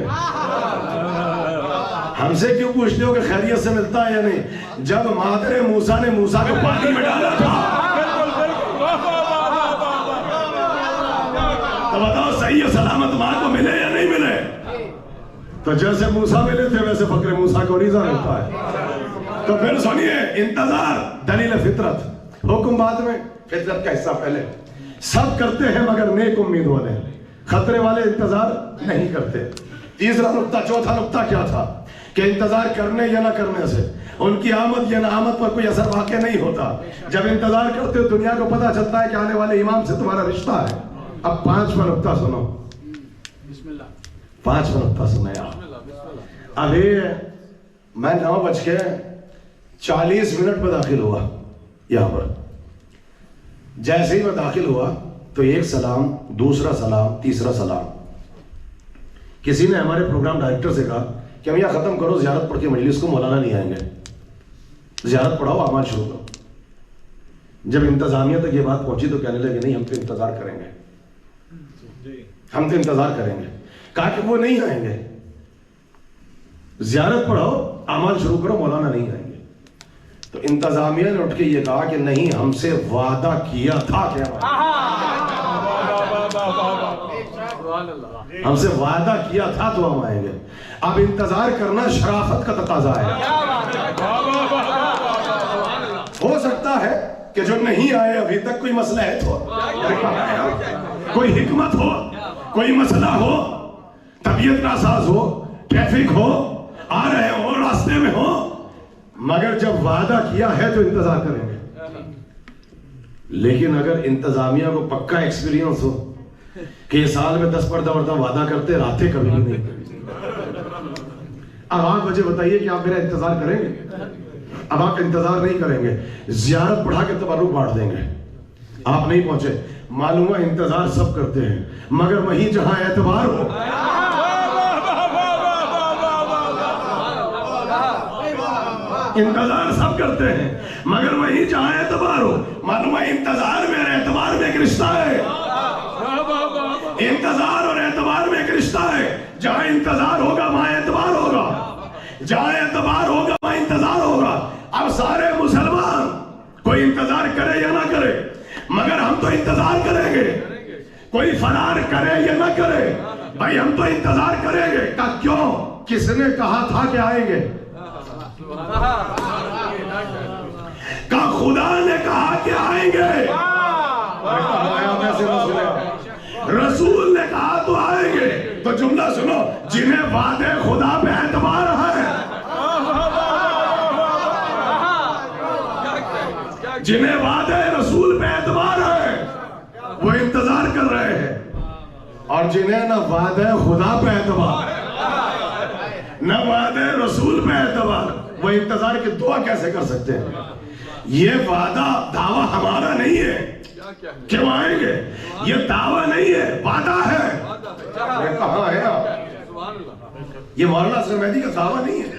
A: ہم سے کیوں پوچھتے ہو کہ خیریت سے ملتا ہے یا نہیں؟ جب مادر موسیٰ نے موسیٰ کو پانی میں ڈالا تھا تو بتاؤ صحیح و سلامت ماں کو ملے یا نہیں ملے؟ تو جیسے موسیٰ ملے تھے ویسے فقر موسیٰ کو عریضہ ملتا ہے. تو پھر سنیے، انتظار دلیل فطرت، حکم بعد میں، فطرت کا حصہ پہلے. سب کرتے ہیں مگر نیک امید والے، خطرے والے انتظار نہیں کرتے. تیسرا نقطہ، چوتھا نقطہ کیا تھا کہ انتظار کرنے یا نہ کرنے سے ان کی آمد یا نہ آمد پر کوئی اثر واقع نہیں ہوتا. جب انتظار کرتے ہو دنیا کو پتہ چلتا ہے کہ آنے والے امام سے تمہارا رشتہ ہے. اب پانچواں نقطہ سنو، پانچواں نقطہ سنیں آپ. ابھی میں 9:40 پہ داخل ہوا یہاں پر. جیسے ہی میں داخل ہوا تو ایک سلام، دوسرا سلام، تیسرا سلام. کسی نے ہمارے پروگرام ڈائریکٹر سے کہا کہ ہم یہاں ختم کرو، زیارت پڑھ کے مجلس کو، مولانا نہیں آئیں گے، زیارت پڑھاؤ، اعمال شروع کرو. جب انتظامیہ تک یہ بات پہنچی تو کہنے لگے نہیں ہم تو انتظار کریں گے، ہم تو انتظار کریں گے. کہا کہ وہ نہیں آئیں گے، زیارت پڑھاؤ، اعمال شروع کرو، مولانا نہیں آئیں گے. تو انتظامیہ نے اٹھ کے یہ کہا کہ نہیں، ہم سے وعدہ کیا تھا، ہم سے وعدہ کیا تھا تو ہم آئیں گے. اب انتظار کرنا شرافت کا تقاضا ہے. ہو سکتا ہے کہ جو نہیں آئے ابھی تک کوئی مسئلہ ہے، تو کوئی حکمت ہو، کوئی مسئلہ ہو، طبیعت ناساز ہو، ٹریفک ہو، آ رہے ہو، راستے میں ہو. مگر جب وعدہ کیا ہے تو انتظار کریں گے. لیکن اگر انتظامیہ کو پکا ایکسپیرینس ہو کہ یہ سال میں 10 پردہ وعدہ کرتے رہتے کبھی بھی نہیں. اب آپ مجھے بتائیے کہ آپ میرا انتظار کریں گے؟ اب آپ انتظار نہیں کریں گے, زیارت پڑھا کے تبرک بانٹ دیں گے. آپ نہیں پہنچے, معلوم ہے انتظار سب کرتے ہیں مگر وہیں جہاں اعتبار ہو. انتظار سب کرتے ہیں مگر وہیں جہاں اعتبار ہو. معلوم ہے انتظار میں اور اعتبار میں ایک رشتہ ہے. انتظار اور اعتبار میں ایک رشتہ ہے. جہاں انتظار ہوگا وہاں اعتبار ہوگا, جہاں اعتبار ہوگا وہاں انتظار ہوگا. اب سارے مسلمان کوئی انتظار کرے یا نہ کرے مگر ہم تو انتظار کریں گے. کوئی فرار کرے یا نہ کرے بھائی ہم تو انتظار کریں گے. کیوں؟ کس نے کہا تھا کہ آئیں گے؟ خدا نے کہا کہ آئیں گے. رسول نے کہا تو آئیں گے. تو جملہ سنو, جنہیں وعدے خدا پہ اعتبار ہے, جنہیں وعدے رسول پہ اعتبار ہے وہ انتظار کر رہے ہیں, اور جنہیں نہ وعدے خدا پہ اعتبار نہ وعدے رسول پہ اعتبار, وہ انتظار کی دعا کیسے کر سکتے ہیں؟ یہ وعدہ دعویٰ ہمارا نہیں ہے کہ وہ آئیں گے, یہ دعویٰ نہیں ہے, وعدہ ہے. کہاں ہے آپ؟ یہ مولانا اصغر مہدی کا دعویٰ نہیں ہے,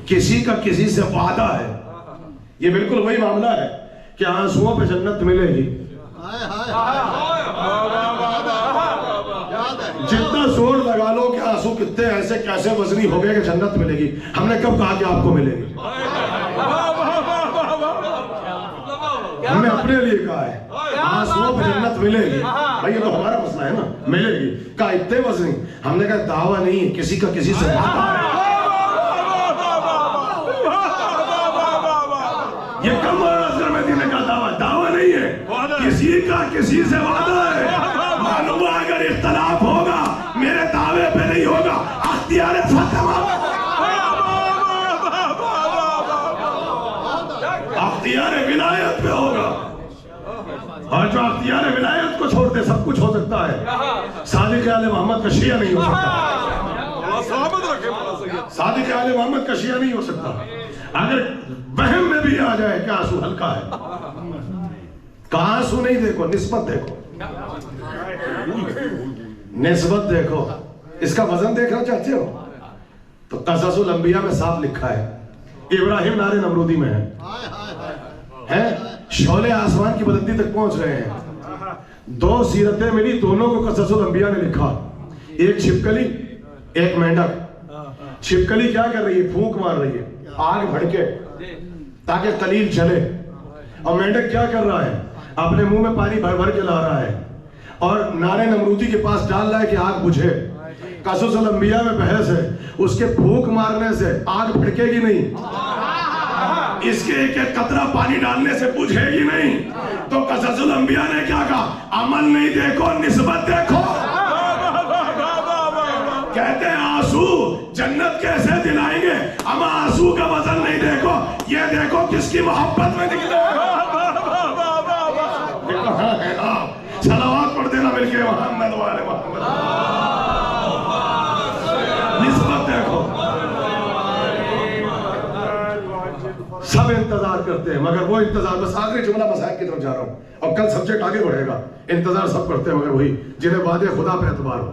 A: کسی کا کسی سے وعدہ ہے. یہ بالکل وہی معاملہ ہے کہ آنسوؤں پہ جنت ملے گی. جتنا زور لگا لو کہ آنسو کتنے ایسے کیسے وزنی ہو گئے کہ جنت ملے گی, ہم نے کب کہا کہ آپ کو ملے گی؟ ہم نے اپنے لیے کہا ہے آنسوؤں پہ جنت ملے گی. بھائی یہ تو ہمارا مسئلہ ہے نا, ملے گی. کہا اتنے وزنی, ہم نے کہا دعویٰ نہیں ہے, کسی کا کسی سے وعدہ ہے. یہ کم اصغر مہدی نے کہا دعویٰ نہیں ہے, کسی کا کسی سے وعدہ ہے. معلوم ہے اگر اختلاف ہوگا میرے دعوے پہ نہیں ہوگا, اختیار فتح اختیار ولایت پہ ہوگا. اور جو اختیار ولایت کو چھوڑ دے سب کچھ ہو سکتا ہے. صادق آل محمد کا شیعہ نہیں ہو سکتا, صادق آل محمد کا شیعہ نہیں ہو سکتا. اگر وہم میں بھی آ جائے کہ آنسو ہلکا ہے, کہاں آنسو نہیں دیکھو, نسبت دیکھو, نسبت دیکھو. اس کا وزن دیکھنا چاہتے ہو تو قصص الانبیاء میں صاف لکھا ہے, ابراہیم نار نمرودی میں ہے, شعلے آسمان کی بلندی تک پہنچ رہے ہیں. 2 سیرتیں ملی, دونوں کو قصص الانبیاء نے لکھا. ایک چھپکلی ایک مینڈک. چھپکلی کیا کر رہی ہے؟ پھونک مار رہی ہے آگ بھڑکے تاکہ قلیل چلے. اور مینڈک کیا کر رہا ہے؟ اپنے منہ میں پانی بھر بھر کے لا رہا ہے اور نارے نمرودی کے پاس ڈال رہا ہے کہ آگ بجھے. قصص الانبیاء میں بحث ہے, اس کے پھونک مارنے سے آگ بھڑکے گی نہیں, اس کے ایک ایک قطرہ پانی ڈالنے سے بجھے گی نہیں. تو قصص الانبیاء نے کیا کہا؟ عمل نہیں دیکھو, نسبت دیکھو. کہتے ہیں آنسو جنت کیسے دلائیں گے, اما آنسو کا وزن نہیں دیکھو, یہ دیکھو کس کی محبت میں نکلے. صلوات پڑھ دینا مل کے محمد والے محمد. نسبت دیکھو. سب انتظار کرتے ہیں مگر وہ انتظار, بس آخری جملہ مسائل کی طرف جا رہا ہوں اور کل سبجیکٹ آگے بڑھے گا. انتظار سب کرتے ہیں مگر وہی جنہیں وعدے خدا پہ اعتبار ہو,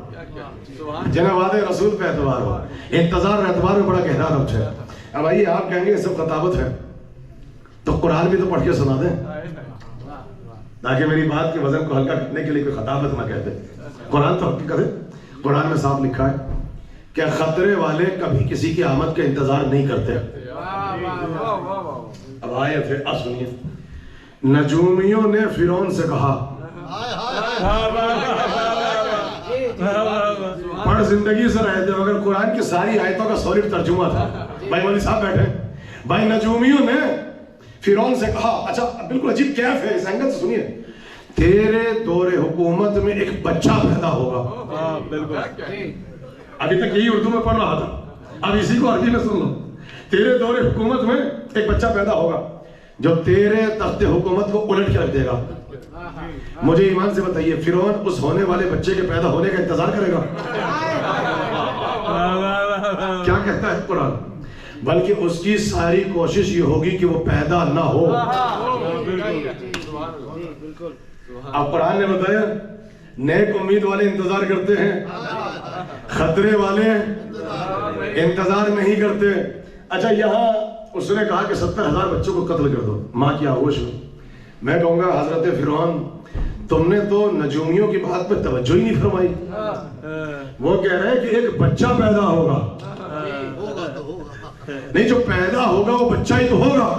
A: جنہیں وعدے رسول پہ اعتبار ہو. انتظار اور اعتبار میں بڑا گہرا ربط ہے. اب آئیے آپ کہیں گے یہ سب خطابت ہے تو قرآن بھی تو پڑھ کے سنا دیں تاکہ میری بات کے وزن کو ہلکا کرنے کے لیے کوئی خطابت نہ کہتے. قرآن تو حقیقت ہے, قرآن میں صاف لکھا ہے کہ خطرے والے کبھی کسی کی آمد کا انتظار نہیں کرتے. اب آیت ہے, اب سنیے. نجومیوں نے فرعون سے کہا, پڑھ زندگی سے رہے تھے مگر قرآن کی ساری آیتوں کا سالڈ ترجمہ تھا. بھائی مولی صاحب بیٹھے. بھائی نجومیوں نے فرعون سے کہا, اچھا بالکل عجیب کیف ہے, اس اینگل سے سنیے. تیرے دور حکومت میں ایک بچہ پیدا ہوگا. ابھی تک یہی اردو میں پڑھ رہا تھا, اب اسی کو عربی میں سن لو. تیرے دور حکومت میں ایک بچہ پیدا ہوگا جو تیرے تخت حکومت کو الٹ کے رکھ دے گا. مجھے ایمان سے بتائیے فرعون اس ہونے والے بچے کے پیدا ہونے کا انتظار کرے گا؟ کیا کہتا ہے قرآن؟ بلکہ اس کی ساری کوشش یہ ہوگی کہ وہ پیدا نہ ہو۔ اب قرآن نے بتایا نیک امید والے انتظار کرتے ہیں، خطرے والے انتظار نہیں کرتے۔ اچھا یہاں اس نے کہا کہ 70,000 بچوں کو قتل کر دو، ماں کی آغوش میں۔ میں کہوں گا حضرت فرعون تم نے تو نجومیوں کی بات پہ توجہ ہی نہیں فرمائی۔ وہ کہہ رہے ہیں کہ ایک بچہ پیدا ہوگا، نہیں جو پیدا ہوگا وہ بچہ ہی تو ہوگا۔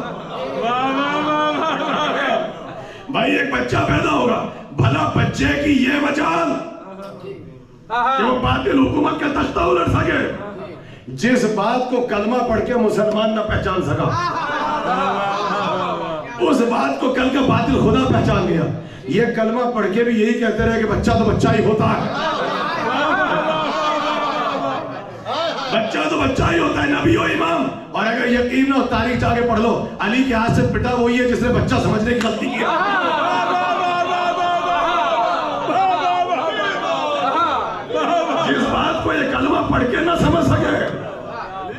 A: بھائی ایک بچہ پیدا ہوگا، بھلا بچے کی یہ مجال کہ وہ باطل حکومت کا تختہ الٹ سکے، جس بات کو کلمہ پڑھ کے مسلمان نہ پہچان سکا اس بات کو کل کا باطل خدا پہچان گیا۔ یہ کلمہ پڑھ کے بھی یہی کہتے رہے کہ بچہ تو بچہ ہی ہوتا ہے، بچہ تو بچہ ہی ہوتا ہے، نبی ہو امام۔ اور اگر یقین نہ ہو تاریخ جا کے پڑھ لو، علی کے ہاتھ سے پٹا وہی ہے جس نے بچہ سمجھنے کی غلطی کی۔ جس بات کو یہ کلمہ پڑھ کے نہ سمجھ سکے،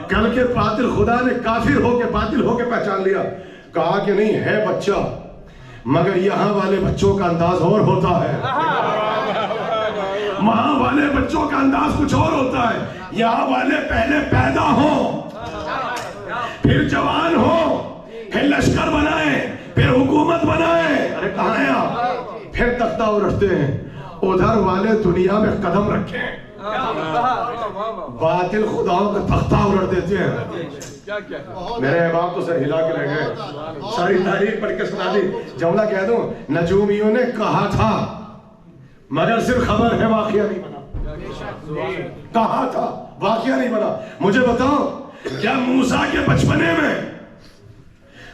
A: کل کے باطل خدا نے کافر ہو کے باطل ہو کے پہچان لیا، کہا کہ نہیں ہے بچہ، مگر یہاں والے بچوں کا انداز اور ہوتا ہے، وہاں والے بچوں کا انداز کچھ اور ہوتا ہے۔ یہاں والے پہلے پیدا ہوں، پھر جوان ہوں، پھر لشکر بنائیں، پھر حکومت بنائیں، ارے کہاں ہیں آپ؟ پھر تختہ الٹتے ہیں۔ ادھر والے دنیا میں قدم رکھیں، باطل خداؤں کا تختہ الٹ دیتے ہیں۔ میرے احباب تو سر ہلا کے رہ گئے، ساری تاریخ پڑھ کے سنا دی۔ جملہ کہہ دوں، نجومیوں نے کہا تھا مگر صرف خبر ہے، واقعہ نہیں بنا۔ کہا تھا واقعہ نہیں بنا۔ مجھے بتاؤ کیا موسیٰ کے بچپنے میں،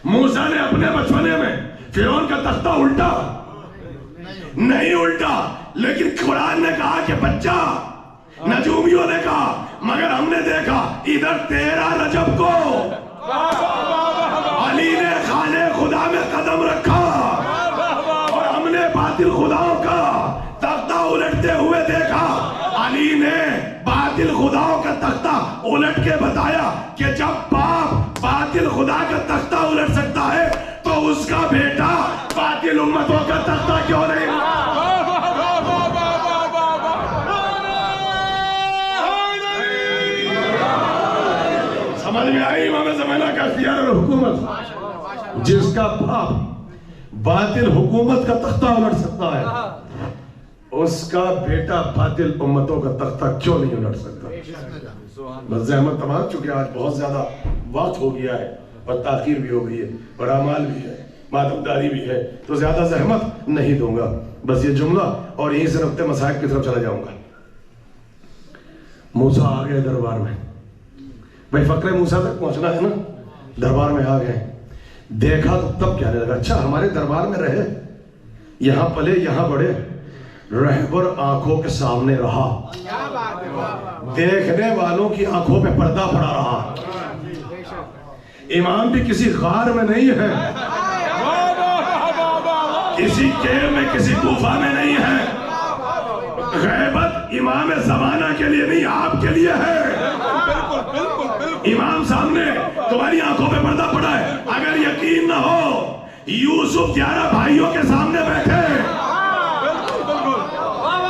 A: موسیٰ نے اپنے بچپنے میں فرعون کا تختہ الٹا؟ نہیں الٹا، لیکن قرآن نے کہا کہ بچہ، نجومیوں نے کہا، مگر ہم نے دیکھا ادھر 13 رجب کو علی نے خانے خدا میں قدم رکھا اور ہم نے باطل خداؤں کا تختہ الٹتے ہوئے دیکھا۔ علی نے باطل خداؤں کا تختہ الٹ کے بتایا کہ جب باپ باطل خدا کا تختہ الٹ سکتا ہے تو اس کا بیٹا باطل امتوں کا تختہ کیوں نہیں؟ سمجھ میں آئی امام زمانہ کا اختیار اور حکومت؟ جس کا باپ باطل حکومت کا تختہ الٹ سکتا ہے اس کا بیٹا باطل امتوں کا تختہ کیوں نہیں الٹ سکتا؟ بس زحمت تمام، چونکہ آج بہت زیادہ وقت ہو گیا ہے اور تاخیر بھی ہو گئی ہے اور اعمال بھی ہے، ماتمداری بھی ہے، تو زیادہ زحمت نہیں دوں گا۔ بس یہ جملہ اور یہیں سے نقطۂ مصائب کی طرف چلا جاؤں گا۔ موسیٰ آ گئے دربار میں، بھائی فقرے موسیٰ تک پہنچنا ہے نا، دربار میں آ گئے، دیکھا تو تب کہنے لگا اچھا ہمارے دربار میں رہے، یہاں پلے یہاں بڑھے، رہبر آنکھوں کے سامنے رہا، دیکھنے والوں کی آنکھوں پہ پردہ پڑا رہا۔ امام بھی کسی غار میں نہیں ہے، کسی کیو میں، کسی کوفہ میں نہیں ہے۔ غیبت امام زمانہ کے لیے نہیں، آپ کے لیے ہے۔ امام سامنے، تمہاری آنکھوں پہ پردہ پڑا ہے۔ اگر یقین نہ ہو، یوسف 11 بھائیوں کے سامنے بیٹھے،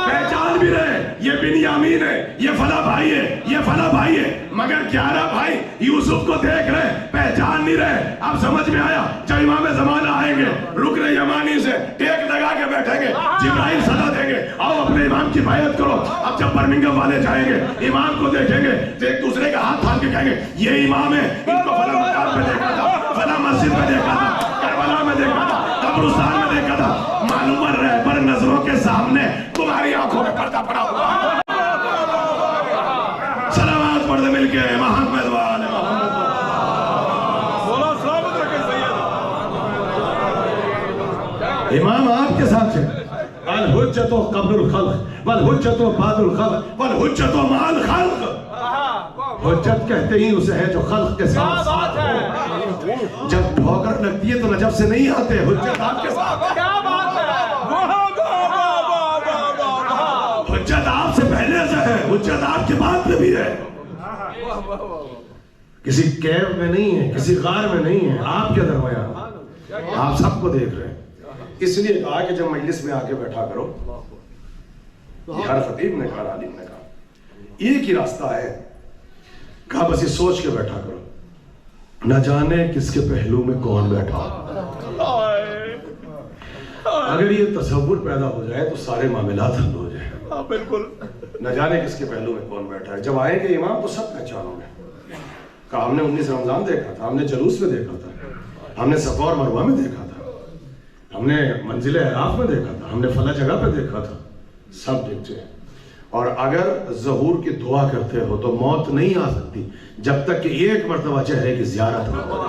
A: پہچان بھی رہے یہ بنیامین ہے، یہ فلاں بھائی ہے، یہ فلاں بھائی ہے، مگر 11 بھائی یوسف کو دیکھ رہے، پہچان نہیں رہے۔ اب سمجھ میں آیا جب امام زمانہ آئیں گے، رکن یمانی سے ٹیک لگا کے بیٹھیں گے، جبرائیل صدا دیں گے، آؤ اپنے امام کی بیعت کرو۔ اب جب برمنگھم والے جائیں گے، امام کو دیکھیں گے تو ایک دوسرے کا ہاتھ تھام کے کہیں گے یہ امام ہے، ان کو فلاں مقام پہ دیکھا تھا، فلاں مسجد میں دیکھا تھا، کربلا میں دیکھا تھا، قبرستان میں دیکھا تھا۔ معلوم رہبر نظروں کے سامنے تمہاری آنکھوں میں پردہ پڑا ہوا ہے۔ سلامات پڑھ دے مل کے محمد والے محمد،
B: مولا سلامت رکھے سید۔
A: امام آپ کے ساتھ ہے، الحجت قبل الخلق والحجت بعد الخلق والحجت مع الخلق۔ حجت کہتے ہی اسے ہے جو خلق کے ساتھ ساتھ ہو۔ جب ٹھوکر لگتی ہے تو نجف سے نہیں آتے، حجت آپ کے ساتھ ہے۔ حجت آپ کے بعد میں بھی ہے، کسی کیب میں نہیں ہے، کسی غار میں نہیں ہے، آپ کے درمیان آپ سب کو دیکھ رہے ہیں۔ اس لیے کہا کہ جب مجلس میں آ کے بیٹھا کرو، ہر خطیب نے کہا، عالم نے کہا، ایک ہی راستہ ہے، کہا بس یہ سوچ کے بیٹھا کرو، نہ جانے کس کے پہلو میں کون بیٹھا۔ اگر یہ تصور پیدا ہو جائے تو سارے معاملات حل ہو جائیں۔
B: بالکل،
A: نہ جانے کس کے پہلو میں کون بیٹھا ہے۔ جب آئیں گے امام تو سب پہچانوں گے، کہا ہم نے 19 رمضان دیکھا تھا، ہم نے جلوس میں دیکھا تھا، ہم نے صفا اور مروہ میں دیکھا تھا، ہم نے منزل اعراف میں دیکھا تھا، ہم نے فلاں جگہ پہ دیکھا تھا، سب دیکھتے ہیں۔ اور اگر ظہور کی دعا کرتے ہو تو موت نہیں آ سکتی جب تک کہ ایک مرتبہ چہرے کی زیارت نہ ہو۔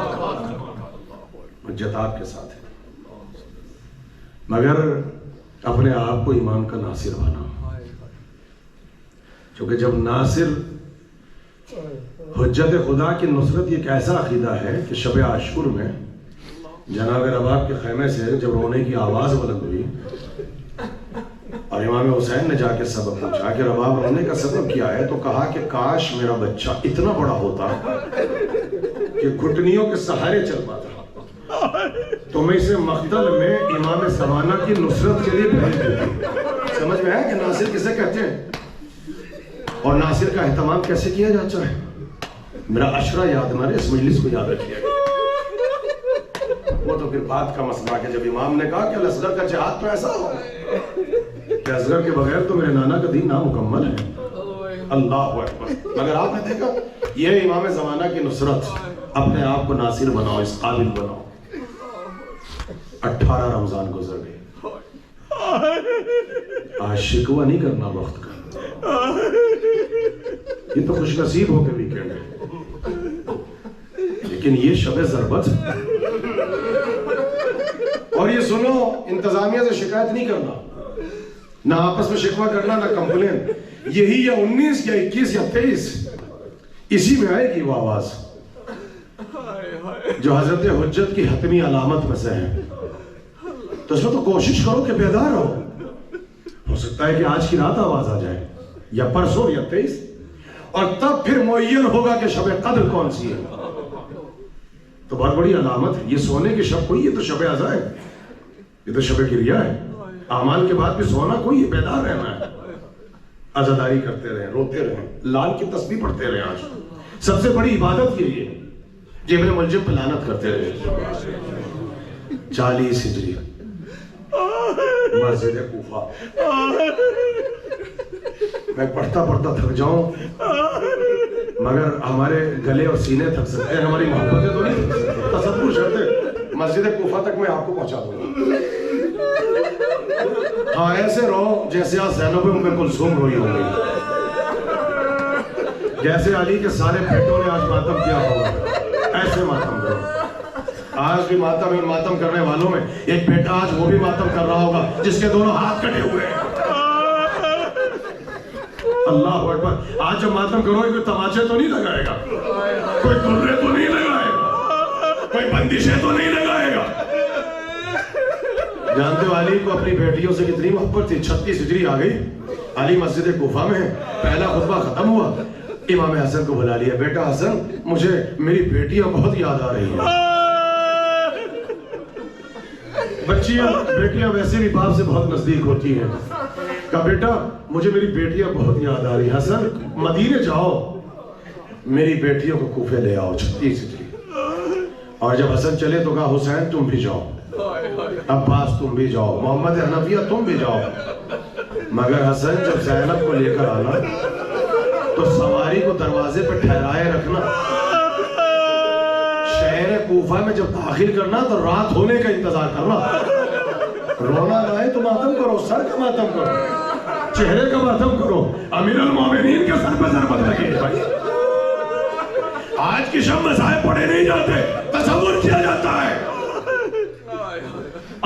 A: حجت آپ کے ساتھ ہے، مگر اپنے آپ کو ایمان کا ناصر بنا، کیونکہ جب ناصر حجت خدا کی نصرت یہ ایک ایسا عقیدہ ہے کہ شب عاشور میں جناب رباب کے خیمے سے جب رونے کی آواز بلند ہوئی اور امام حسین نے جا کے سبب پوچھا کہ رباب رونے کا سبب کیا ہے، تو کہا کہ کاش میرا بچہ اتنا بڑا ہوتا کہ گھٹنیوں کے سہارے چل پاتا تو میں اسے مقتل میں امام زمانہ کی نصرت کے لیے بھیج دیتی۔ سمجھ میں آیا کہ ناصر کسے کہتے ہیں اور ناصر کا اہتمام کیسے کیا جاتا ہے؟ میرا عشرہ یاد مارے، اس مجلس کو یاد رکھیے گا۔ وہ تو پھر بات کا مسئلہ کہ جب امام نے کہا کہ الاصغر کا جہاد تو ایسا ہو کہ اصغر کے بغیر تو میرے نانا کا دین نامکمل ہے، اللہ اکبر۔ مگر آپ نے دیکھا یہ امام زمانہ کی نصرت، اپنے آپ کو ناصر بناؤ، اس قابل بناؤ۔ 18 رمضان گزر گئے، آج شکوہ نہیں کرنا وقت کا، یہ تو خوش نصیب ہو کے ویکینڈ ہے، لیکن یہ شب ضربت۔ اور یہ سنو، انتظامیہ سے شکایت نہیں کرنا، نہ آپس میں شکوہ کرنا، نہ کمپلین۔ یہی یا 19 یا 21 یا 23 اسی میں آئے گی وہ آواز جو حضرت حجت کی حتمی علامت میں سے ہے۔ تو اس میں تو کوشش کرو کہ بیدار ہو سکتا ہے کہ آج کی رات آواز آ جائے یا پرسوں یا 23، اور تب پھر معین ہوگا کہ شب قدر کون سی ہے۔ تو بہت بڑی علامت ہے یہ سونے کی شب کوئی، یہ تو شب عزا ہے، یہ تو شب کریا ہے۔ اعمال کے بعد بھی سونا کوئی، یہ بیدار رہنا ہے، عزاداری کرتے رہیں، روتے رہیں، لال کی تسبیح پڑھتے رہیں۔ آج سب سے بڑی عبادت یہی ہے کہ ابن ملجم پہ لعنت کرتے رہیں۔ 40 ہجری مسجد کوفہ، میں پڑھتا پڑھتا تھک جاؤں، مگر ہمارے گلے اور سینے تھک سکتے ہیں، ہماری محبتیں تو نہیں تھک سکتے۔ تصور کرتے مسجد کوفہ تک میں آپ کو پہنچا دوں گا۔ ہاں ایسے رہو جیسے آج زینب ام کلثوم روئی ہو گئی، جیسے علی کے سارے بیٹوں نے آج ماتم کیا ہوگا، ایسے ماتم کرو۔ آج بھی ماتم ہے، ماتم کرنے والوں میں ایک بیٹا آج وہ بھی ماتم کر رہا ہوگا جس کے دونوں ہاتھ کٹے ہوئے ہیں۔ اللہ اکبر۔ آج جب ماتم کرو گے کوئی تماچے تو نہیں لگائے گا، کوئی درے تو نہیں لگائے گا، کوئی بندشیں تو نہیں لگائے گا۔ جانتے ہو علی کو اپنی بیٹیوں سے کتنی محبت تھی؟ 36 ہجری آ گئی، علی مسجد کوفہ میں ہے، پہلا خطبہ ختم ہوا، امام حسن کو بلا لیا، بیٹا حسن مجھے میری بیٹیاں بہت یاد آ رہی ہیں۔ بیٹیاں ویسے بھی باپ سے بہت نزدیک ہوتی ہیں۔ کہا بیٹا مجھے میری بیٹیاں بہت یاد آ رہی ہیں، حسن مدینے جاؤ، میری بیٹیوں کو کوفے لے آؤ 36 ہجری۔ اور جب حسن چلے تو کہا حسین تم بھی جاؤ، عباس تم بھی جاؤ، محمد حنفیہ تم بھی جاؤ۔ مگر حسن جب زینب کو لے کر آنا تو سواری کو دروازے پہ ٹھہرائے رکھنا، شہر کوفہ میں جب داخل کرنا تو رات ہونے کا انتظار کرنا۔ رونا نہ ہے تو ماتم کرو، سر کا ماتم کرو، چہرے کا ماتم کرو، امیر المومنین کے سر پہ ضربت لگی ہے بھائی۔ آج کی شب مسائب پڑھے نہیں جاتے، تصور کیا جاتا ہے۔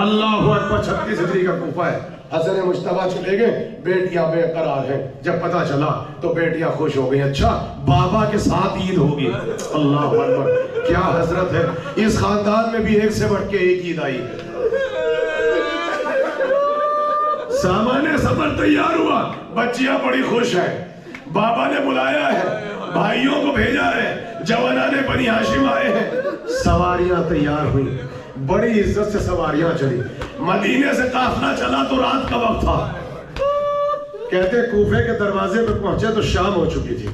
A: اللہ اکبر۔ 36 ہجری کا کوفہ ہے، حسن مجتبیٰ چلے گئے، بیٹیاں بے قرار ہیں۔ جب پتہ چلا تو بیٹیاں خوش ہو گئی، اچھا بابا کے ساتھ عید ہوگی۔ اللہ اکبر، کیا حضرت ہے، اس خاندان میں بھی ایک سے بڑھ کے ایک عید آئی ہے۔ سامان سفر تیار ہوا، بچیاں بڑی خوش ہیں، بابا نے بلایا ہے, بھائیوں کو بھیجا ہے, جوانان بنی ہاشم آئے ہیں, سواریاں تیار ہوئی, بڑی عزت سے سواریاں چلی. مدینے سے قافلہ چلا تو رات کا وقت تھا. کہتے کوفے کے دروازے پہ پہنچے تو شام ہو چکی تھی.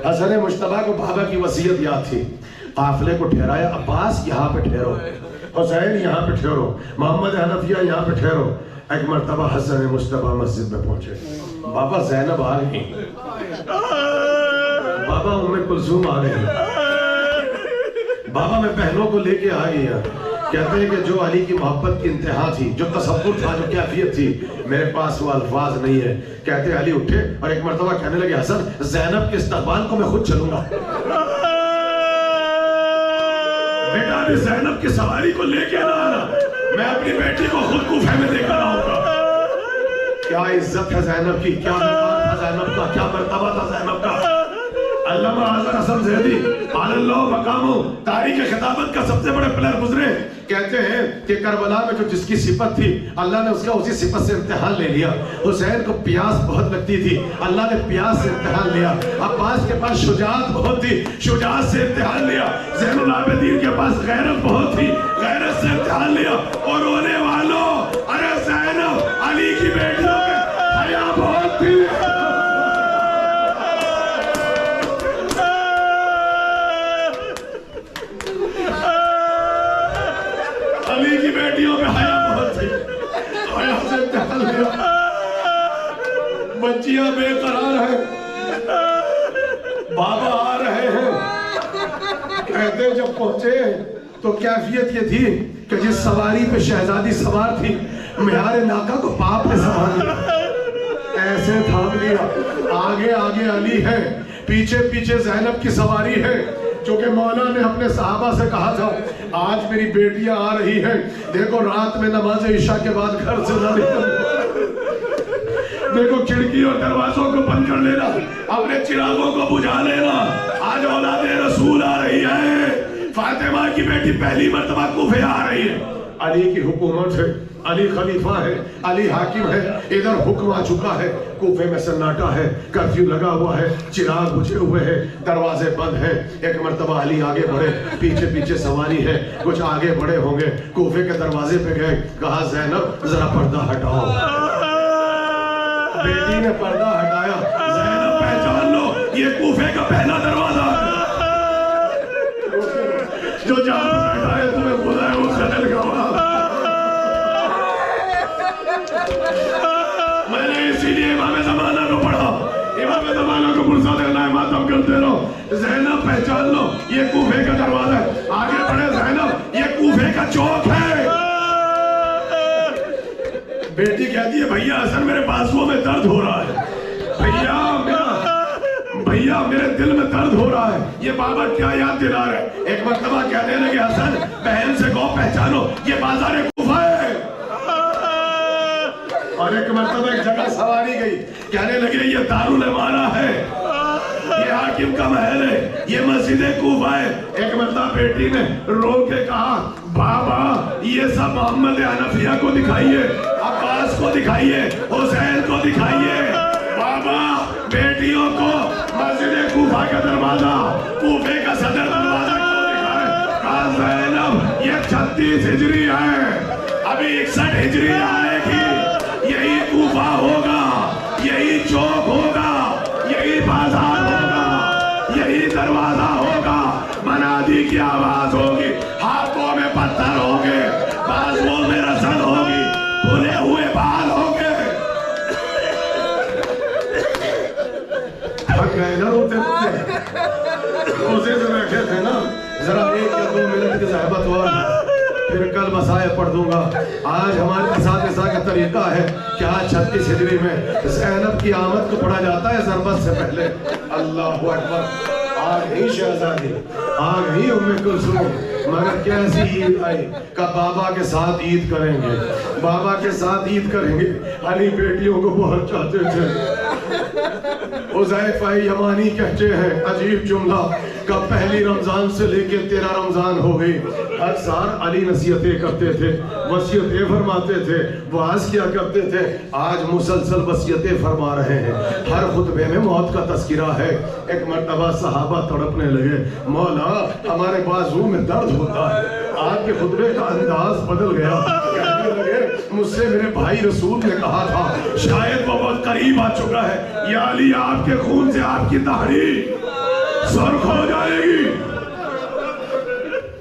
A: حسن مجتبیٰ کو بابا کی وصیت یاد تھی. قافلے کو ٹھہرایا, عباس یہاں پہ ٹھہرو, حسین یہاں پہ ٹھہرو, محمد حنفیہ یہاں پہ ٹھہرو. ایک مرتبہ حسن مجتبیٰ مسجد میں پہنچے, بابا زینب آ گئی, بابا ام کلثوم آ گئی, بابا میں بہنوں کو لے کے آ گیا. کہتے ہیں کہ جو علی کی محبت کی انتہا تھی, جو تصور تھا, جو کیفیت تھی, میرے پاس وہ الفاظ نہیں ہے. کہتے ہیں علی اٹھے اور ایک مرتبہ کہنے لگے حسن زینب کے استقبال کو میں خود چلوں گا. بیٹا ابھی زینب کی سواری کو لے کے نہ آنا, میں اپنی بیٹی کو خود کوفے میں لے کر آؤں گا. کیا عزت ہے زینب کی, کیا مقام تھا زینب کا, کیا مرتبہ تھا زینب کا. علامہ اظہر حسن زیدی علی اللہ مقامہ تاریخ خطابت کا سب سے بڑے پلر گزرے. کہتے ہیں کہ کربلا میں جو جس کی صفت تھی اللہ نے اس کا اسی صفت سے امتحان لے لیا. حسین کو پیاس بہت لگتی تھی, اللہ نے پیاس سے امتحان لیا. عباس کے پاس شجاعت بہت تھی, شجاعت سے امتحان لیا. زین العابدین کے پاس غیرت بہت تھی, غیرت سے امتحان لیا. اور رونے والوں, ارے زینب علی کی بیٹیوں میں حیا بہت تھی. علی کی بیٹیوں میں حیا بہت تھی, حیا سے امتحان لیا. بچیاں بے قرار ہیں, بابا آ رہے ہیں. کہتے جب پہنچے تو کیفیت یہ تھی کہ جس سواری پہ شہزادی سوار تھی, معیار ناکا کو باپ نے سنبھال لیا, ایسے تھام لیا. آگے آگے علی ہے, پیچھے پیچھے زینب کی سواری ہے. چونکہ مولا نے اپنے صحابہ سے کہا تھا آج میری بیٹیاں آ رہی ہیں, دیکھو رات میں نماز عشاء کے بعد گھر سے نہ نکلنا, دیکھو کھڑکی اور دروازوں کو بند کر لینا, اپنے چراغوں کو بجھا لینا, آج اولاد رسول آ رہی ہے. فاطمہ کی بیٹی پہلی مرتبہ کوفے آ رہی ہے. علی کی حکومت ہے, علی خلیفہ ہے, علی حاکم ہے, ادھر حکم آ چکا ہے. کوفے میں سناٹا ہے, کرفیو لگا ہوا ہے, چراغ بجھے ہوئے ہیں, دروازے بند ہیں. ایک مرتبہ علی آگے بڑھے, پیچھے پیچھے سواری ہے, کچھ آگے بڑھے ہوں گے. کوفے کے دروازے پہ گئے, کہا زینب ذرا پردہ ہٹاؤ. بیٹی نے پردہ ہٹایا. زینب پہچان لو یہ کوفے کا پہلا دروازہ ہے, جو جہاں بیٹھا ہے تمہیں خدا ہے اس خدل کا وہاں. میں نے اسی لیے امام زمانہ کو پڑھا, امام زمانہ کو پرسا دینا ہے, ماتم کرتے رہو. زینب پہچان لو یہ کوفے کا دروازہ ہے. آگے بڑھے زینب یہ کوفے کا چوک ہے. بیٹی کہتی ہے بھیا حسن میرے بازوؤں میں درد ہو رہا ہے, بھیا میرے دل میں درد ہو رہا ہے. یہ بابا کیا یاد دلا رہے. ایک مرتبہ کہنے لگے حسن بہن سے کہو پہچانو یہ بازار کوفہ ہے. اور ایک مرتبہ ایک جگہ سواری گئی, کہنے لگے یہ دارالامانہ ہے, یہ حاکم کا محل ہے, یہ مسجد کوفہ ہے. ایک مرتبہ بیٹی نے رو کے کہا بابا یہ سب محمد حنفیہ کو دکھائیے, عباس کو دکھائیے, حسین کو دکھائیے. بابا بیٹیوں کو مسجد کوفہ کا دروازہ, کوفے کا صدر دروازہ کیوں دکھائے. کہا زینب یہ 36 ہجری ہے, ابھی 61 ہجری آئے گی, یہی کوفہ ہوگا, یہی چوک ہوگا, یہی بازار ہوگا, یہی دروازہ ہوگا. منادی کی آواز ہوگی, ہاتھوں میں پتھر ہوں گے, بازوؤں میں رسن ہوگی, کھلے ہوئے بال ہوں گے. تھک گئے نا روتے روتے سے بیٹھے تھے نا, ذرا 1 یا 2 منٹ کی زحمت ہوا, پھر کل مسائل پڑھ دوں گا. آج ہمارے اساتذہ کا طریقہ ہے کہ آج 36 ہجری میں زینب کی آمد کو پڑھا جاتا ہے ضربت سے پہلے. اللہ اکبر. آگ ہی شہزادی, آگ ہی ام کلثوم, مگر کیسی عید آئی کہ بابا کے ساتھ عید کریں گے. بابا کے ساتھ عید کریں گے. علی بیٹیوں کو بہت چاہتے تھے. حذیفہ یمانی کہتے ہیں عجیب جملہ کہ پہلی رمضان سے لے کے 13 رمضان ہو گئی, ہر سال علی نصیحتیں کرتے تھے, وصیتیں فرماتے تھے, وعظ کیا کرتے تھے. آج مسلسل وصیتیں فرما رہے ہیں, ہر خطبے میں موت کا تذکرہ ہے. ایک مرتبہ صحابہ تڑپنے لگے, مولا ہمارے بازو میں درد ہوتا ہے. آپ کے خطبے کا انداز بدل گیا, کہنے لگے مجھ سے میرے بھائی رسول نے کہا تھا شاید وہ بہت قریب آ چکا ہے, یا علی آپ کے خون سے آپ کی داڑھی سرخ ہو جائے گی.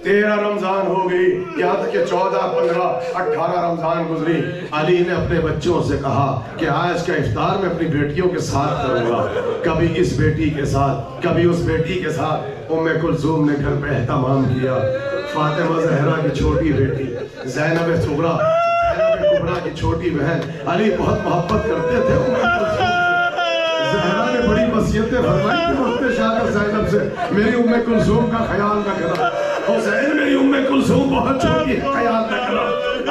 A: 13 رمضان ہو گئی, یہاں تک کہ 14, 15, 18 رمضان گزری. علی نے اپنے بچوں سے کہا کہ آج کا افطار میں اپنی بیٹیوں کے ساتھ کروں گا, کبھی اس بیٹی کے ساتھ, کبھی اس بیٹی کے ساتھ. ام کلثوم نے گھر پہ اہتمام کیا. فاطمہ زہرا کی چھوٹی بیٹی, زینب صغریٰ, زینب کبریٰ کی چھوٹی بہن, علی بہت محبت کرتے تھے. زہرا نے بڑی وصیتیں فرمائی کہ وقت شہادت زینب سے میری ام کلثوم کا خیال رکھنا. حسین میری ام کلثوم بہت چھوٹی ہے, خیال رکھنا.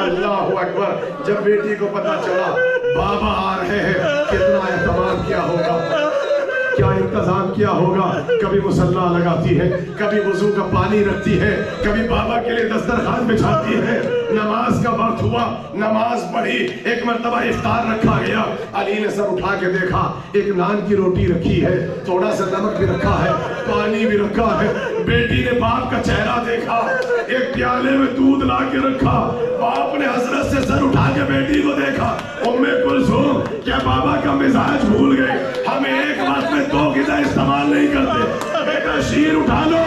A: اللہ اکبر. جب بیٹی کو پتا چلا بابا آ رہے ہیں, کتنا اہتمام کیا ہوگا, کیا انتظام کیا ہوگا. کبھی مصلی لگاتی ہے, کبھی وضو کا پانی رکھتی ہے, کبھی بابا کے لیے دسترخوان بچھاتی ہے. نماز کا وقت ہوا, نماز پڑھی, ایک مرتبہ افطار رکھا گیا. علی نے سر اٹھا کے دیکھا, ایک نان کی روٹی رکھی ہے, تھوڑا سا نمک بھی رکھا ہے, پانی بھی رکھا ہے. بیٹی نے باپ کا چہرہ دیکھا, ایک پیالے میں دودھ لا کے رکھا. باپ نے حسرت سے سر اٹھا کے بیٹی کو دیکھا. ام کلثوم کیا بابا کا مزاج بھول گئے؟ ہم ایک وقت میں 2 غذا استعمال نہیں کرتے. بیٹا شیر اٹھا لو,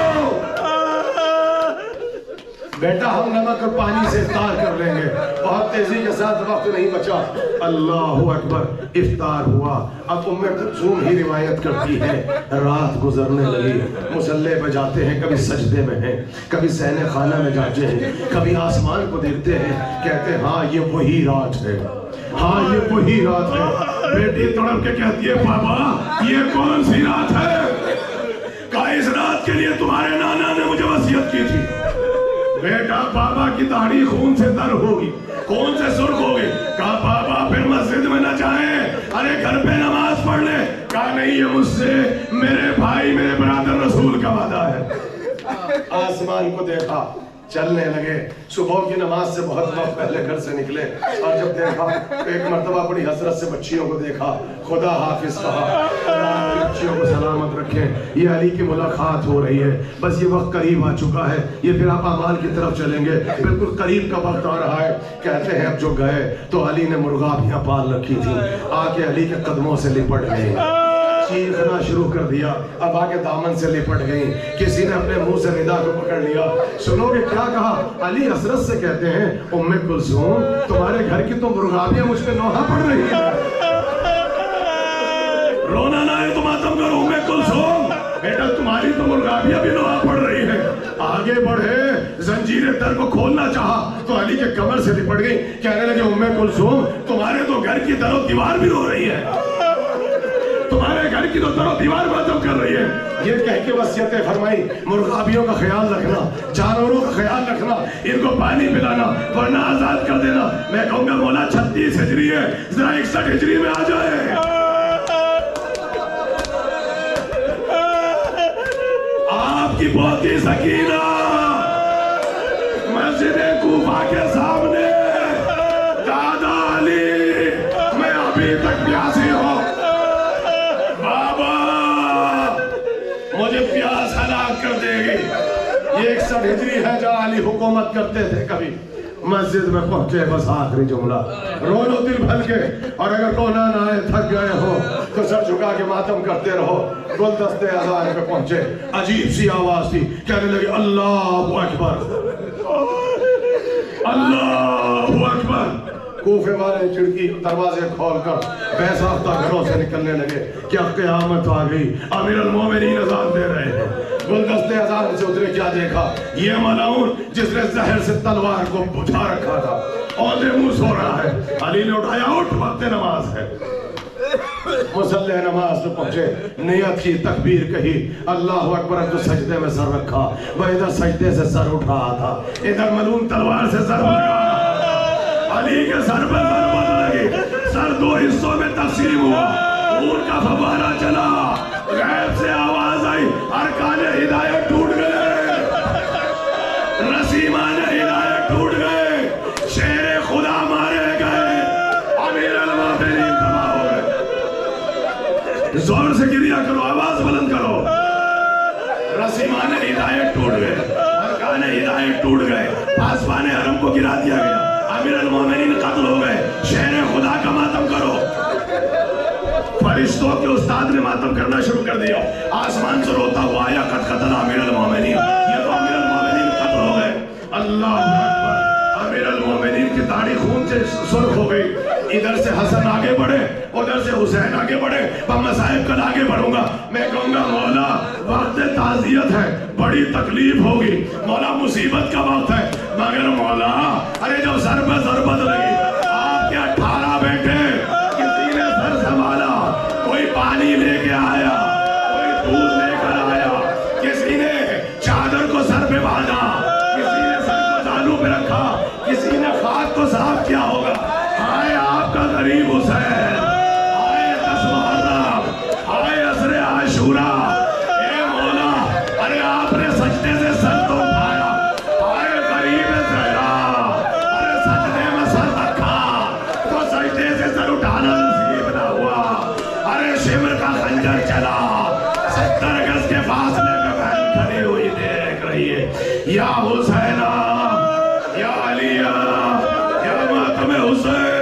A: بیٹا ہم نمک اور پانی سے افطار کر لیں گے. بہت تیزی کے ساتھ, وقت نہیں بچا. اللہ اکبر. افطار ہوا. اب ام کلثوم ہی روایت کرتی ہے, رات گزرنے لگی, مصلی پہ جاتے ہیں, کبھی سجدے میں ہیں, کبھی صحن خانہ میں جاتے ہیں, کبھی آسمان کو دیکھتے ہیں, کہتے ہیں ہاں یہ وہی رات ہے, ہاں یہ وہی رات ہے. بیٹی تڑپ کے کہتی ہے بابا یہ کون سی رات ہے؟ کہا اس رات کے لیے تمہارے نانا نے مجھے وصیت کی تھی. بیٹا بابا کی داڑھی خون سے تر ہوگی, خون سے سرخ ہوگی. کہا بابا پھر مسجد میں نہ جائیں, ارے گھر پہ نماز پڑھ لیں. کہا نہیں, یہ مجھ سے میرے بھائی میرے برادر رسول کا وعدہ ہے. آسمان کو دیکھا, چلنے لگے. صبح کی نماز سے بہت وقت پہلے گھر سے نکلے, اور جب دیکھا ایک مرتبہ بڑی حسرت سے بچیوں کو دیکھا. خدا حافظ کہا, بچیوں کو سلامت رکھیں, یہ علی کی ملاقات ہو رہی ہے, بس یہ وقت قریب آ چکا ہے, یہ پھر آپ اعمال کی طرف چلیں گے, بالکل قریب کا وقت آ رہا ہے. کہتے ہیں اب جو گئے تو علی نے مرغابیاں پال رکھی تھی, آ کے علی کے قدموں سے لپٹ گئے, چیخنا شروع کر دیا. اب آ کے دامن سے لپٹ گئی. کسی نے اپنے منہ سے ردا کو پکڑ لیا. سنو گے کیا کہا؟ علی حسرت سے کہتے ہیں ام کلثوم تمہارے گھر کی تو مرغابیاں مجھ پہ نوحہ پڑ رہی ہیں. رونا نہ ہے تو ماتم کرو ام کلثوم, بیٹا تمہاری تو مرغابیاں بھی نوحہ پڑ رہی ہیں. آگے بڑھے, زنجیر در کو کھولنا چاہا تو علی کے کمر سے لپٹ گئی. کہنے لگے ام کلثوم تمہارے تو گھر کی در و دیوار بھی رو رہی ہے, تمہارے گھر کی تو در و دیوار ماتم کر رہی ہے. یہ کہہ کے وصیتیں فرمائی, مرغابیوں کا خیال رکھنا, جانوروں کا خیال رکھنا, ان کو پانی پلانا ورنہ آزاد کر دینا. میں کہوں گا مولا 36 ہجری ہے, ذرا 61 ہجری میں آ جائے. آپ کی پوتی سکینہ مسجد کوفہ کے سامنے, دادا علی میں ابھی تک پیاسی ہوں, مجھے پیاس ہلاک کر دے گی. یہ 61 ہجری ہے جہاں علی حکومت کرتے تھے. کبھی مسجد میں پہنچے, بس آخری جملہ, رو لو دل بھر کے, اور اگر رونا نہ آئے, تھک گئے ہو تو سر جھکا کے ماتم کرتے رہو. گلدستے اذان پہ پہنچے, عجیب سی آواز تھی, کہنے لگے اللہ اکبر, اللہ اکبر. کوفے والے کھڑکی دروازے کھول کر بے ساختہ گھروں سے نکلنے لگے. کیا قیامت آ گئی, امیر المومنین اذان دے رہے ہیں. گلدستے اذان سے اترے, کیا دیکھا؟ یہ ملعون جس نے زہر سے تلوار کو بجھا رکھا تھا, اونھے منہ سو رہا ہے. علی نے اٹھایا, اٹھ وقت نماز ہے. مصلی نماز پہ پہنچے, نیت کی, تکبیر کہی, اللہ اکبر. تو سجدے میں سر رکھا, وہ ادھر سجدے سے سر اٹھا تھا, ادھر ملعون تلوار سے سر لگا. علی کے سر پہ ضربت لگی، سر دو حصوں میں تقسیم ہوا، خون کا فوارہ چلا، غیب سے آواز آئی، ارکان ہدایت ٹوٹ گئے، رسیمان ہدایت ٹوٹ گئے، شیر خدا مارے گئے، امیر المومنین تباہ ہو گئے۔ زور سے گریہ کرو، آواز بلند کرو۔ رسیمان ہدایت ٹوٹ گئے، ارکان ہدایت ٹوٹ گئے، پاسبان حرم کو گرا دیا گیا، امیر المومنین قتل ہو گئے، شہر خدا کا ماتم کرو۔ فرشتوں کے استاد نے ماتم کرنا شروع کر دیا، آسمان سے روتا ہوا آیا، قد قتل امیر المومنین، یہ تو امیر المومنین قتل ہو گئے۔ اللہ اکبر، امیر المومنین کی داڑھی خون سے سرخ ہو گئی۔ ادھر سے حسن آگے بڑھے، ادھر سے حسین آگے بڑھے، میں صاحب کل آگے بڑھوں گا، میں کہوں گا مولا وقت تعزیت ہے، بڑی تکلیف ہوگی، مولا مصیبت کا وقت ہے، مگر مولا ارے جب سر پہ ضربت لگی، آپ کے 18 بیٹے، کسی نے سر سنبھالا، کوئی پانی لے کے آیا، کوئی دودھ لے کر آیا، کسی نے چادر کو سر پہ باندھا، کسی نے سر کو زانوں پہ رکھا، کسی نے خاک کو صاف کیا ہوگا۔ ہائے آپ کا غریب حسین، ہائے 10 محرم، ہائے عصر عاشوراء، اے مولا ارے آپ نے سجدے سے سر تو اٹھایا، ہائے غریب زہرا، ارے سجدے میں سر رکھا تو سجدے سے سر اٹھانا نصیب نہ ہوا، ارے شمر کا خنجر چلا، 70 گز کے فاصلے میں بہن کھڑی ہوئی دیکھ رہی ہے، یا حسینہ یا علیہ یا ماتم حسین۔